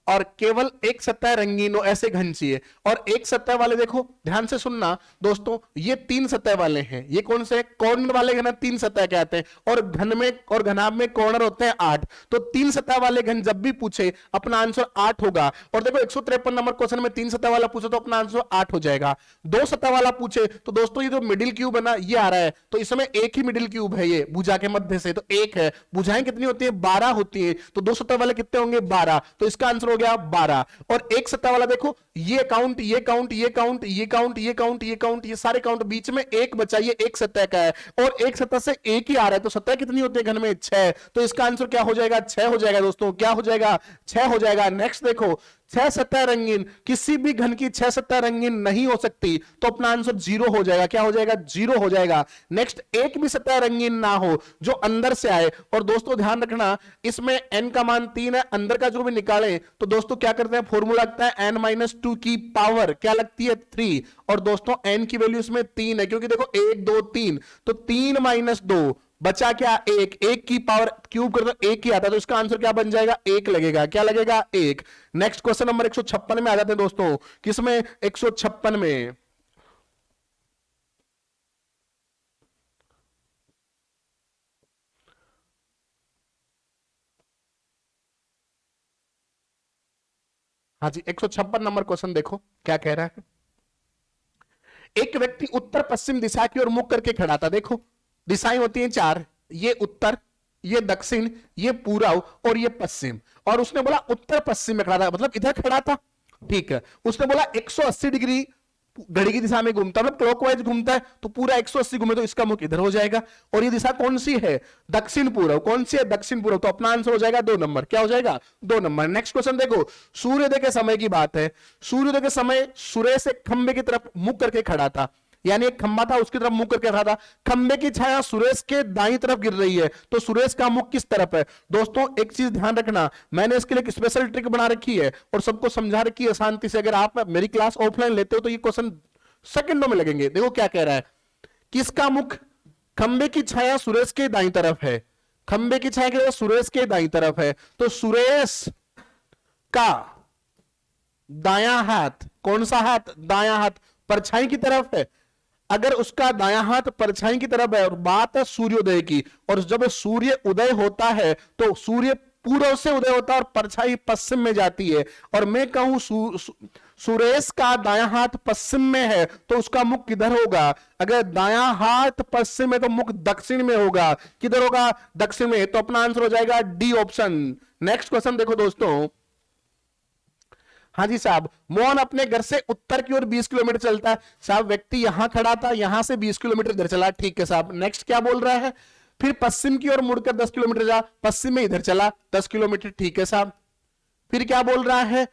और केवल एक सतह रंगीन हो ऐसे घन चाहिए, और एक सतह वाले देखो ध्यान से सुनना दोस्तों, ये 3 सतह वाले हैं, ये कौन से कॉर्नर वाले घन 3 सतह कहते हैं, और घन में और घनाभ में कॉर्नर होते हैं 8, तो 3 सतह वाले घन जब भी पूछे अपना आंसर 8 होगा। और देखो 153 नंबर क्वेश्चन में 3 सतह वाला पूछे तो अपना आंसर 8 हो जाएगा। 2 सतह वाला पूछे तो दोस्तों ये जो मिडिल क्यूब है ना, ये आ रहा है, तो इसमें एक ही मिडिल क्यूब है, ये भुजा के मध्य से, तो एक है। भुजाएं कितनी होती है, 12 होती है, तो 2 सतह वाले कितने होंगे, 12, तो इसका आंसर हो गया 12। और एक सतह वाला देखो, ये काउंट, ये काउंट, ये काउंट, ये काउंट, ये काउंट, ये काउंट, ये सारे काउंट, बीच में एक बचा, ये एक सतह का है, और एक सतह से एक ही आ रहा है, तो सतह कितनी होती है घन में, 6, तो इसका आंसर क्या हो जाएगा, 6 हो जाएगा दोस्तों। क्या हो जाएगा, 6 हो जाएगा। नेक्स्ट देखो, 6 सतह रंगीन, किसी भी घन की 6 सतह रंगीन नहीं हो सकती, तो अपना आंसर 0 हो जाएगा। क्या हो जाएगा, 0 हो जाएगा। नेक्स्ट, एक भी सतह रंगीन ना हो जो अंदर से आए, और दोस्तों ध्यान रखना इसमें n का मान 3 है, अंदर का जो भी निकालें तो दोस्तों क्या करते हैं, फॉर्मूला लगता है n-2 की पावर क्या लगती है, 3, और दोस्तों n की वैल्यू इसमें 3 है, क्योंकि देखो 1 2 3, तो 3 - 2 बचा क्या, 1, 1 की पावर क्यूब कर दो 1 ही आता है, तो इसका आंसर क्या बन जाएगा, 1 लगेगा। क्या लगेगा, 1। नेक्स्ट क्वेश्चन नंबर 156 में आ जाते हैं दोस्तों, किसमें, 156 में। हाँ जी 156 नंबर क्वेश्चन देखो क्या कह रहा है। एक व्यक्ति उत्तर पश्चिम दिशा की ओर मुख करके खड़ा था। देखो दिशाएं होती हैं 4, ये उत्तर, ये दक्षिण, ये पूर्व और ये पश्चिम, और उसने बोला उत्तर पश्चिम में खड़ा था, मतलब इधर खड़ा था, ठीक है। उसने बोला 180 डिग्री घड़ी की दिशा में घूमता, मतलब क्लॉकवाइज घूमता है, तो पूरा 180 घूमे तो इसका मुख इधर हो जाएगा, और ये दिशा कौन सी है, दक्षिण पूर्व। कौन सी है, दक्षिण पूर्व, तो अपना आंसर हो जाएगा 2 नंबर। क्या हो जाएगा, 2 नंबर। नेक्स्ट क्वेश्चन देखो, सूर्योदय के समय की बात है। सूर्योदय के समय सूर्य से खंबे की तरफ मुख करके खड़ा था, यानी एक खंबा था उसकी तरफ मुंह करके खड़ा था। खंबे की छाया सुरेश के दाईं तरफ गिर रही है, तो सुरेश का मुख किस तरफ है? दोस्तों एक चीज ध्यान रखना, मैंने इसके लिए एक स्पेशल ट्रिक बना रखी है और सबको समझा रखी है शांति से। अगर आप मेरी क्लास ऑफलाइन लेते हो तो ये क्वेश्चन सेकंडों में लगेंगे। देखो क्या कह रहा है, किसका मुख खंबे की छाया सुरेश के दाईं तरफ है, खंबे की छाया के सुरेश के दाईं तरफ है, तो सुरेश का दायां हाथ, कौन सा हाथ? दायां हाथ परछाई की तरफ है। अगर उसका दायां हाथ परछाई की तरफ है और बात है सूर्योदय की, और जब सूर्य उदय होता है तो सूर्य पूर्व से उदय होता है और परछाई पश्चिम में जाती है, और मैं कहूं सुरेश का दायां हाथ पश्चिम में है तो उसका मुख किधर होगा? अगर दायां हाथ पश्चिम में तो मुख दक्षिण में होगा। किधर होगा? दक्षिण में। तो अपना आंसर हो जाएगा डी ऑप्शन। नेक्स्ट क्वेश्चन देखो दोस्तों। हाँ जी साहब, मोहन अपने घर से उत्तर की ओर 20 किलोमीटर चलता है। साहब व्यक्ति यहां खड़ा था, यहां से 20 किलोमीटर इधर चला, ठीक है साहब। नेक्स्ट क्या बोल रहा है? फिर पश्चिम की ओर मुड़कर 10 किलोमीटर जा, पश्चिम में इधर चला 10 किलोमीटर, ठीक है साहब। फिर क्या बोल रहा है?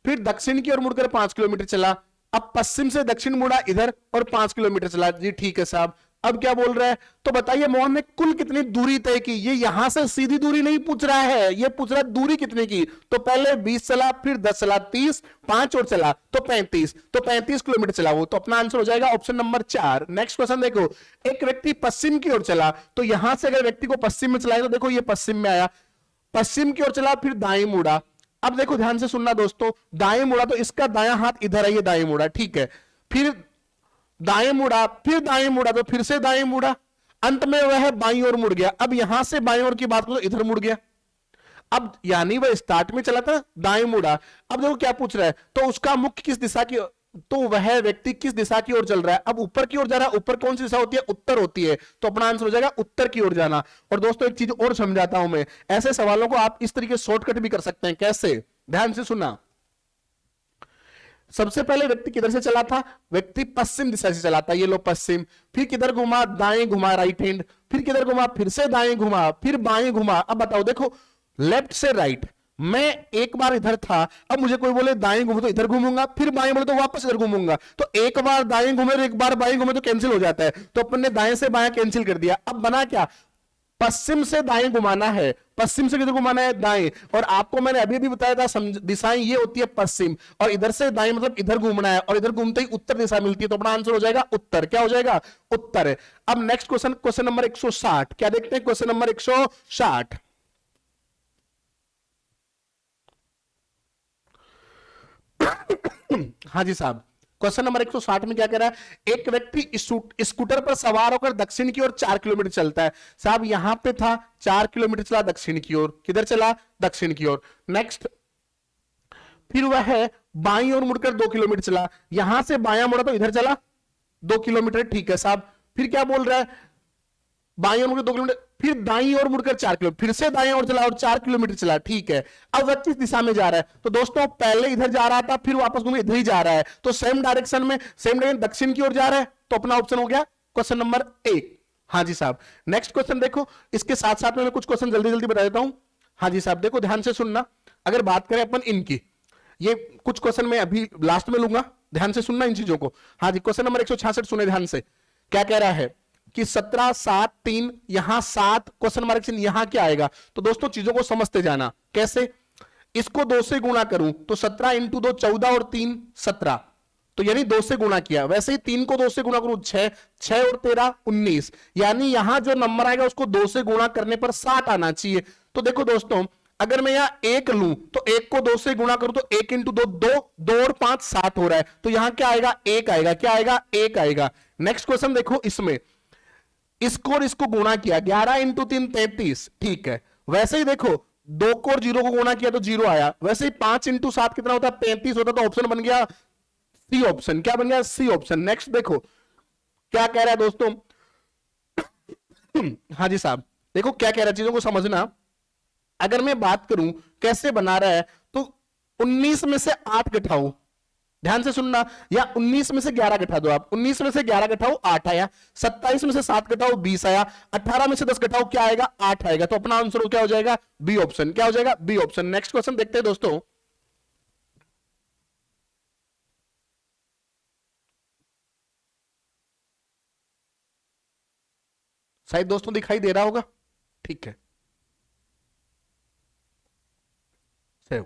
फिर दक्षिण की ओर मुड़कर 5 किलोमीटर चला, अब पश्चिम से दक्षिण मुड़ा इधर और 5 किलोमीटर चला, जी ठीक है साहब। अब क्या बोल रहा है? तो बताइए मोहन ने कुल कितनी दूरी तय की? ये यहां से सीधी दूरी नहीं पूछ रहा है, ये पूछ रहा है दूरी कितनी की। तो पहले 20 चला, फिर 10 चला, 30, 5 और चला तो 35, तो 35 किलोमीटर चला वो। तो अपना आंसर हो जाएगा ऑप्शन नंबर 4। नेक्स्ट क्वेश्चन देखो, एक व्यक्ति पश्चिम की ओर चला, तो यहां से अगर व्यक्ति को पश्चिम में चलाए तो देखो ये पश्चिम में आया, पश्चिम की ओर चला, फिर दाएं मुड़ा। अब देखो ध्यान से सुनना दोस्तों, दाएं मुड़ा तो इसका दायां हाथ इधर है, ये दाएं मुड़ा, ठीक है। फिर दाएं मुड़ा, फिर दाएं मुड़ा, तो फिर से दाएं मुड़ा, अंत में वह बाईं ओर मुड़ गया। अब यहां से बाईं ओर की बात करो तो इधर मुड़ गया। अब यानी वह स्टार्ट में चला था, दाएं मुड़ा। अब देखो क्या पूछ रहा है, तो उसका मुख किस दिशा की, तो वह व्यक्ति किस दिशा की ओर चल रहा है? अब ऊपर की ओर जा रहा है, ऊपर कौन सी दिशा होती है? उत्तर होती है। तो अपना आंसर हो जाएगा उत्तर की ओर जाना। और दोस्तों एक चीज और समझाता हूं मैं, ऐसे सवालों को आप इस तरीके शॉर्टकट भी कर सकते हैं। कैसे? ध्यान से सुनना। सबसे पहले व्यक्ति किधर से चला था? व्यक्ति पश्चिम दिशा से चला था, ये लो पश्चिम। फिर किधर घुमा? दाएं घुमा, राइट हैंड। फिर किधर घुमा? फिर से दाएं घुमा, फिर बाएं घुमा। अब बताओ, देखो लेफ्ट से राइट, मैं एक बार इधर था, अब मुझे कोई बोले दाएं घूमो तो इधर घूमूंगा, फिर बाएं बोले तो वापस इधर घूमूंगा। तो एक बार दाएं घूमे और एक बार बाएं घूमे तो कैंसिल हो जाता है, तो अपन ने दाएं से बाएं कैंसिल कर दिया। अब बना क्या? पश्चिम से दाएं घुमाना है। पश्चिम से किधर घुमाना है? दाएं। और आपको मैंने अभी भी बताया था दिशाएं ये होती है पश्चिम, और इधर से दाएं मतलब इधर घूमना है, और इधर घूमते ही उत्तर दिशा मिलती है। तो अपना आंसर हो जाएगा उत्तर। क्या हो जाएगा? उत्तर। अब नेक्स्ट क्वेश्चन, क्वेश्चन नंबर 160, क्या देखते हैं? Question number 160। हाँ जी साहब, क्वेश्चन नंबर 160 में क्या कह रहा है? एक व्यक्ति स्कूटर पर सवार होकर दक्षिण की ओर 4 किलोमीटर चलता है। साहब यहां पे था, 4 किलोमीटर चला दक्षिण की ओर। किधर चला? दक्षिण की ओर। नेक्स्ट, फिर वह है बाईं ओर मुड़कर 2 किलोमीटर चला, यहां से बायां मुड़ा तो इधर चला 2 किलोमीटर, ठीक है साहब। फिर क्या बोल रहा है? बाईं ओर मुड़कर 2 किलोमीटर, फिर दाईं ओर मुड़कर 4 किलोमीटर, फिर से दाईं ओर चला और 4 किलोमीटर चला, ठीक है। अब वह किस दिशा में जा रहा है? तो दोस्तों पहले इधर जा रहा था, फिर वापस घूम इधर ही जा रहा है, तो सेम डायरेक्शन में, सेम डायरेक्शन दक्षिण की ओर जा रहा है। तो अपना ऑप्शन हो गया क्वेश्चन नंबर 1। हाँ जी साहब। नेक्स्ट क्वेश्चन देखो, इसके साथ साथ में मैं कुछ क्वेश्चन जल्दी जल्दी बता देता हूं। हाँ जी साहब, देखो ध्यान से सुनना। अगर बात करें अपन इनकी, ये कुछ क्वेश्चन मैं अभी लास्ट में लूंगा, ध्यान से सुनना इन चीजों को। हाँ जी, क्वेश्चन नंबर 166 सुने ध्यान से। क्या कह रहा है कि 17, 7, 3, यहां 7, क्वेश्चन मार्क चिन्ह, यहां क्या आएगा? तो दोस्तों चीजों को समझते जाना। कैसे? इसको 2 से गुणा करूं तो 17 इंटू 2 14 और 3 17, तो यानी 2 से गुणा किया। वैसे ही 3 को 2 से गुणा करूं 6, 6 और 13 19, यानी यहां जो नंबर आएगा उसको 2 से गुणा करने पर 7 आना चाहिए। तो देखो दोस्तों, अगर मैं यहां 1 लूं तो 1 को 2 से गुणा करूं तो 1 इंटू 2 2, 2 और 5 7 हो रहा है, तो यहां क्या आएगा? 1 आएगा। क्या आएगा? 1 आएगा। नेक्स्ट क्वेश्चन देखो, इसमें इसको और इसको गुणा किया, 11 इंटू 3 33, ठीक है। वैसे ही देखो 2 को और 0 को गुणा किया तो 0 आया। वैसे ही 5 इंटू 7 कितना होता है? 35 होता है। तो ऑप्शन बन गया सी ऑप्शन। क्या बन गया? C option. नेक्स्ट देखो क्या कह रहा है दोस्तों। हाँ जी साहब, देखो क्या कह रहा है, चीजों को समझना। अगर मैं बात करूं कैसे बना रहा है, तो 19 में से 8 घटाओ, ध्यान से सुनना, या 19 में से 11 घटा दो आप। 19 में से 11 घटाओ 8 आया, 27 में से 7 घटाओ 20 आया, 18 में से 10 घटाओ क्या आएगा? 8 आएगा। तो अपना आंसर क्या हो जाएगा? B option. क्या हो जाएगा? B option. नेक्स्ट क्वेश्चन देखते हैं दोस्तों। शायद दोस्तों दिखाई दे रहा होगा, ठीक है, सेव।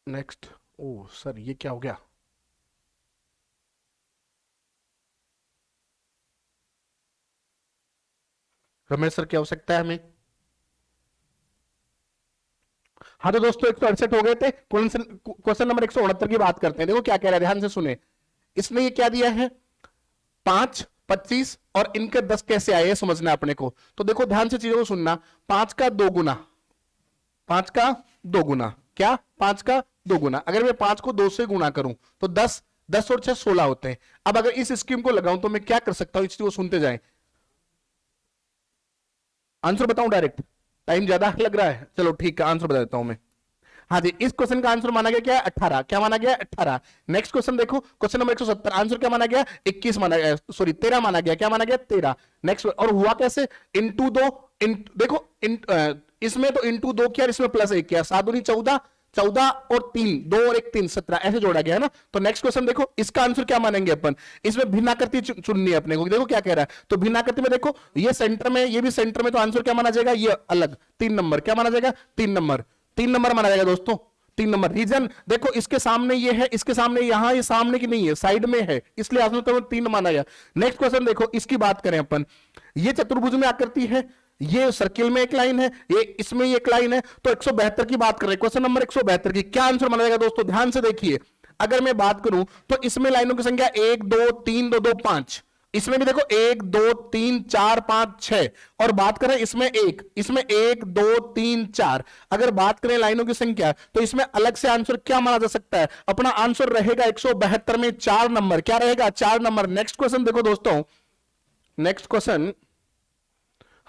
नेक्स्ट, ओ सर ये क्या हो गया, रमेश सर क्या हो सकता है हमें। हाँ तो दोस्तों 168 हो गए थे, क्वेश्चन नंबर 169 की बात करते हैं। देखो क्या कह रहा है, ध्यान से सुने। इसने ये क्या दिया है, 5, 25 और इनके 10 कैसे आए समझना है अपने को। तो देखो ध्यान से चीजों को सुनना, 5 का 2 गुना, 5 का 2 गुना, क्या 5 का 2 गुना, अगर मैं 5 को 2 से गुना करूं तो 10, 10 और 6 16 होते हैं। अब अगर इस स्कीम को लगाऊं तो मैं क्या कर सकता हूं, इस चीज को सुनते जाएं, आंसर बताऊं डायरेक्ट, टाइम ज्यादा लग रहा है, चलो ठीक है आंसर बता देता हूं मैं। हाँ जी, इस क्वेश्चन का आंसर माना गया क्या है, 18, क्या माना गया 18। नेक्स्ट क्वेश्चन देखो, क्वेश्चन नंबर 170, आंसर क्या माना गया 21 माना गया, सॉरी 13 माना गया, क्या माना गया 13। नेक्स्ट, और हुआ कैसे, इंटू 2, देखो इसमें तो इंटू 2 किया, इसमें प्लस 1 किया, 7 दूनी 14, 14 और 3, 2 और 1 3, 17 ऐसे जोड़ा गया है ना। तो नेक्स्ट क्वेश्चन देखो, इसका आंसर क्या मानेंगे अपन, इसमें भिन्नाकृति चुननी है अपने को। देखो क्या कह रहा है, तो भिन्नाकृति में देखो ये सेंटर में, ये भी सेंटर में, तो आंसर क्या माना जाएगा, ये अलग 3 नंबर, क्या माना जाएगा 3 नंबर, 3 नंबर माना जाएगा दोस्तों, 3 नंबर। रीजन देखो, इसके सामने ये है, इसके सामने यहां, ये सामने की नहीं है, साइड में है, इसलिए आंसर तो 3 माना गया। नेक्स्ट क्वेश्चन देखो, इसकी बात करें अपन, ये चतुर्भुज में आकृति है, ये सर्किल में एक लाइन है, ये इसमें एक लाइन है, तो 172 की बात कर रहे हैं, क्वेश्चन नंबर 172 की क्या आंसर माना जाएगा दोस्तों, ध्यान से देखिए। अगर मैं बात करूं तो इसमें लाइनों की संख्या 1 2 3 2 2 5, इसमें भी देखो 1 2 3 4 5 6, और बात करें इसमें 1, इसमें 1 2 3 4, अगर बात करें लाइनों की संख्या तो इसमें अलग से आंसर क्या माना जा सकता है, अपना आंसर रहेगा 172 में 4 नंबर, क्या रहेगा 4 नंबर। नेक्स्ट क्वेश्चन देखो दोस्तों, नेक्स्ट क्वेश्चन,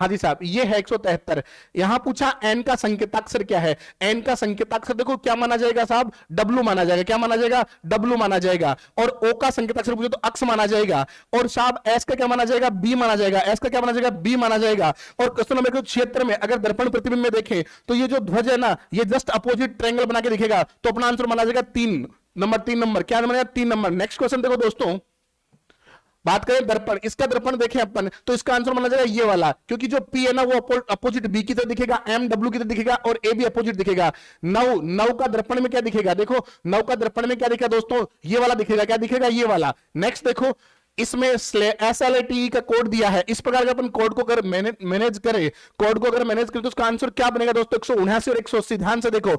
हाँ जी साहब, ये है 173। यहां पूछा एन का संकेताक्षर क्या है, एन का संकेताक्षर देखो क्या माना जाएगा साहब, डब्लू माना जाएगा, क्या माना जाएगा डब्लू माना जाएगा। और ओ का संकेताक्षर पूछे तो अक्स माना जाएगा। और साहब एस का क्या माना जाएगा, बी माना जाएगा, एस का क्या माना जाएगा, बी माना जाएगा। और क्वेश्चन नंबर 176 में अगर दर्पण प्रतिबिंब में देखें तो ये जो ध्वज है ना, ये जस्ट अपोजिट ट्रायंगल बना के दिखेगा, तो अपना आंसर माना जाएगा 3 नंबर, 3 नंबर, क्या माना जाएगा 3 नंबर। नेक्स्ट क्वेश्चन देखो दोस्तों, बात करें दर्पण, इसका दर्पण देखें अपन तो इसका आंसर माना जाएगा ये वाला, क्योंकि जो पी है ना वो अपोजिट बी की तरह दिखेगा, एम डब्ल्यू की तरह दिखेगा, और ए भी अपोजिट दिखेगा। नौ, नौ का दर्पण में क्या दिखेगा, देखो नौ का दर्पण में क्या दिखेगा दोस्तों, ये वाला दिखेगा, क्या दिखेगा ये वाला। नेक्स्ट देखो, इसमें SLATE का कोड दिया है, इस प्रकार का अपन कोड को अगर मैनेज करें, कोड को अगर मैनेज करें तो उसका आंसर क्या बनेगा दोस्तों, 179 और 180। ध्यान से देखो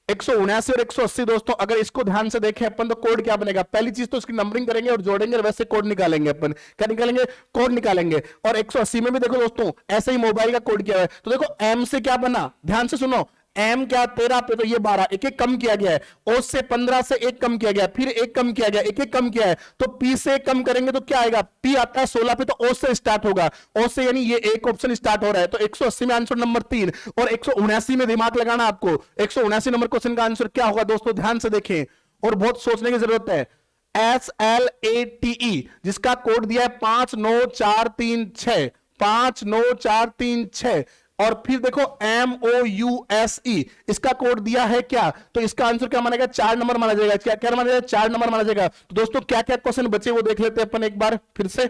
179 और 180 दोस्तों, अगर इसको ध्यान से देखें अपन तो कोड क्या बनेगा, पहली चीज तो इसकी नंबरिंग करेंगे और जोड़ेंगे और वैसे कोड निकालेंगे अपन, क्या निकालेंगे कोड निकालेंगे। और 180 में भी देखो दोस्तों ऐसे ही मोबाइल का कोड किया है, तो देखो एम से क्या बना, ध्यान से सुनो, एम क्या 13 पे तो ये 12, एक एक कम किया गया है, ओ से 15 से एक कम किया गया, फिर एक कम किया गया, एक एक कम किया है, तो पी से एक कम करेंगे तो क्या आएगा, पी आता है 16 पे तो ओ से स्टार्ट होगा, ओ से यानी ये एक ऑप्शन स्टार्ट हो रहा है, तो 180 में आंसर नंबर 3। और 179 में दिमाग लगाना आपको, 179 नंबर क्वेश्चन का आंसर क्या होगा दोस्तों, ध्यान से देखें और बहुत सोचने की जरूरत है। SLATE जिसका कोड दिया है 59436, 59436, और फिर देखो MOUSE इसका कोड दिया है क्या, तो इसका आंसर क्या माना गया 4 नंबर माना जाएगा, क्या क्या माना जाएगा 4 नंबर माना जाएगा। तो दोस्तों क्या क्या क्वेश्चन बचे वो देख लेते हैं अपन एक बार फिर से,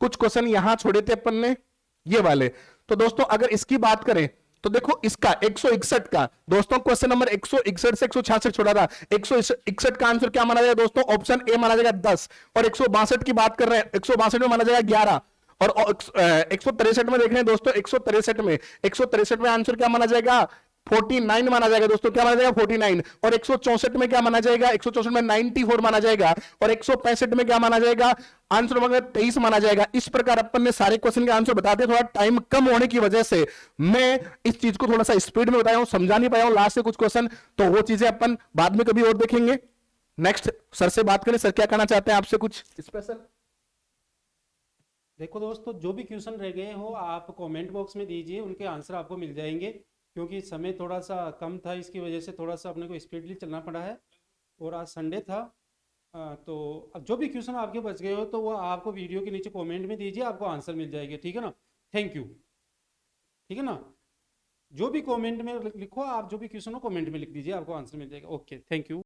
कुछ क्वेश्चन यहां छोड़े थे अपन ने ये वाले। तो दोस्तों अगर इसकी बात करें तो देखो इसका 161 का दोस्तों क्वेश्चन नंबर 161 से 166 छोड़ा था, 161 का आंसर क्या माना जाएगा दोस्तों, ऑप्शन ए माना जाएगा 10। और 162 की बात कर रहे हैं, 162 में माना जाएगा 11। और 163 में देख रहे हैं दोस्तों, 163 में आंसर क्या माना जाएगा 49 माना जाएगा दोस्तों, क्या माना जाएगा 49। और 164 में क्या माना जाएगा, 164 में 94 माना जाएगा। और 165 में क्या माना जाएगा, आंसर 23 माना जाएगा। इस प्रकार अपन ने सारे क्वेश्चन के आंसर बताते, थोड़ा टाइम कम होने की वजह से मैं इस चीज को थोड़ा सा स्पीड में बताया हूं, समझा नहीं पाया हूं लास्ट से कुछ क्वेश्चन, तो वो चीजें अपन बाद में कभी और देखेंगे। नेक्स्ट सर से बात करें, सर क्या कहना चाहते हैं आपसे कुछ स्पेशल। देखो दोस्तों, जो भी क्वेश्चन रह गए हो आप कमेंट बॉक्स में दीजिए, उनके आंसर आपको मिल जाएंगे, क्योंकि समय थोड़ा सा कम था, इसकी वजह से थोड़ा सा अपने को स्पीडली चलना पड़ा है। और आज संडे था, तो अब जो भी क्वेश्चन आपके बच गए हो तो वो आपको वीडियो के नीचे कमेंट में दीजिए, आपको आंसर मिल जाएंगे, ठीक है ना। थैंक यू, ठीक है ना। जो भी कमेंट में लिखो आप, जो भी क्वेश्चन हो कमेंट में लिख दीजिए, आपको आंसर मिल जाएगा। Okay, thank you.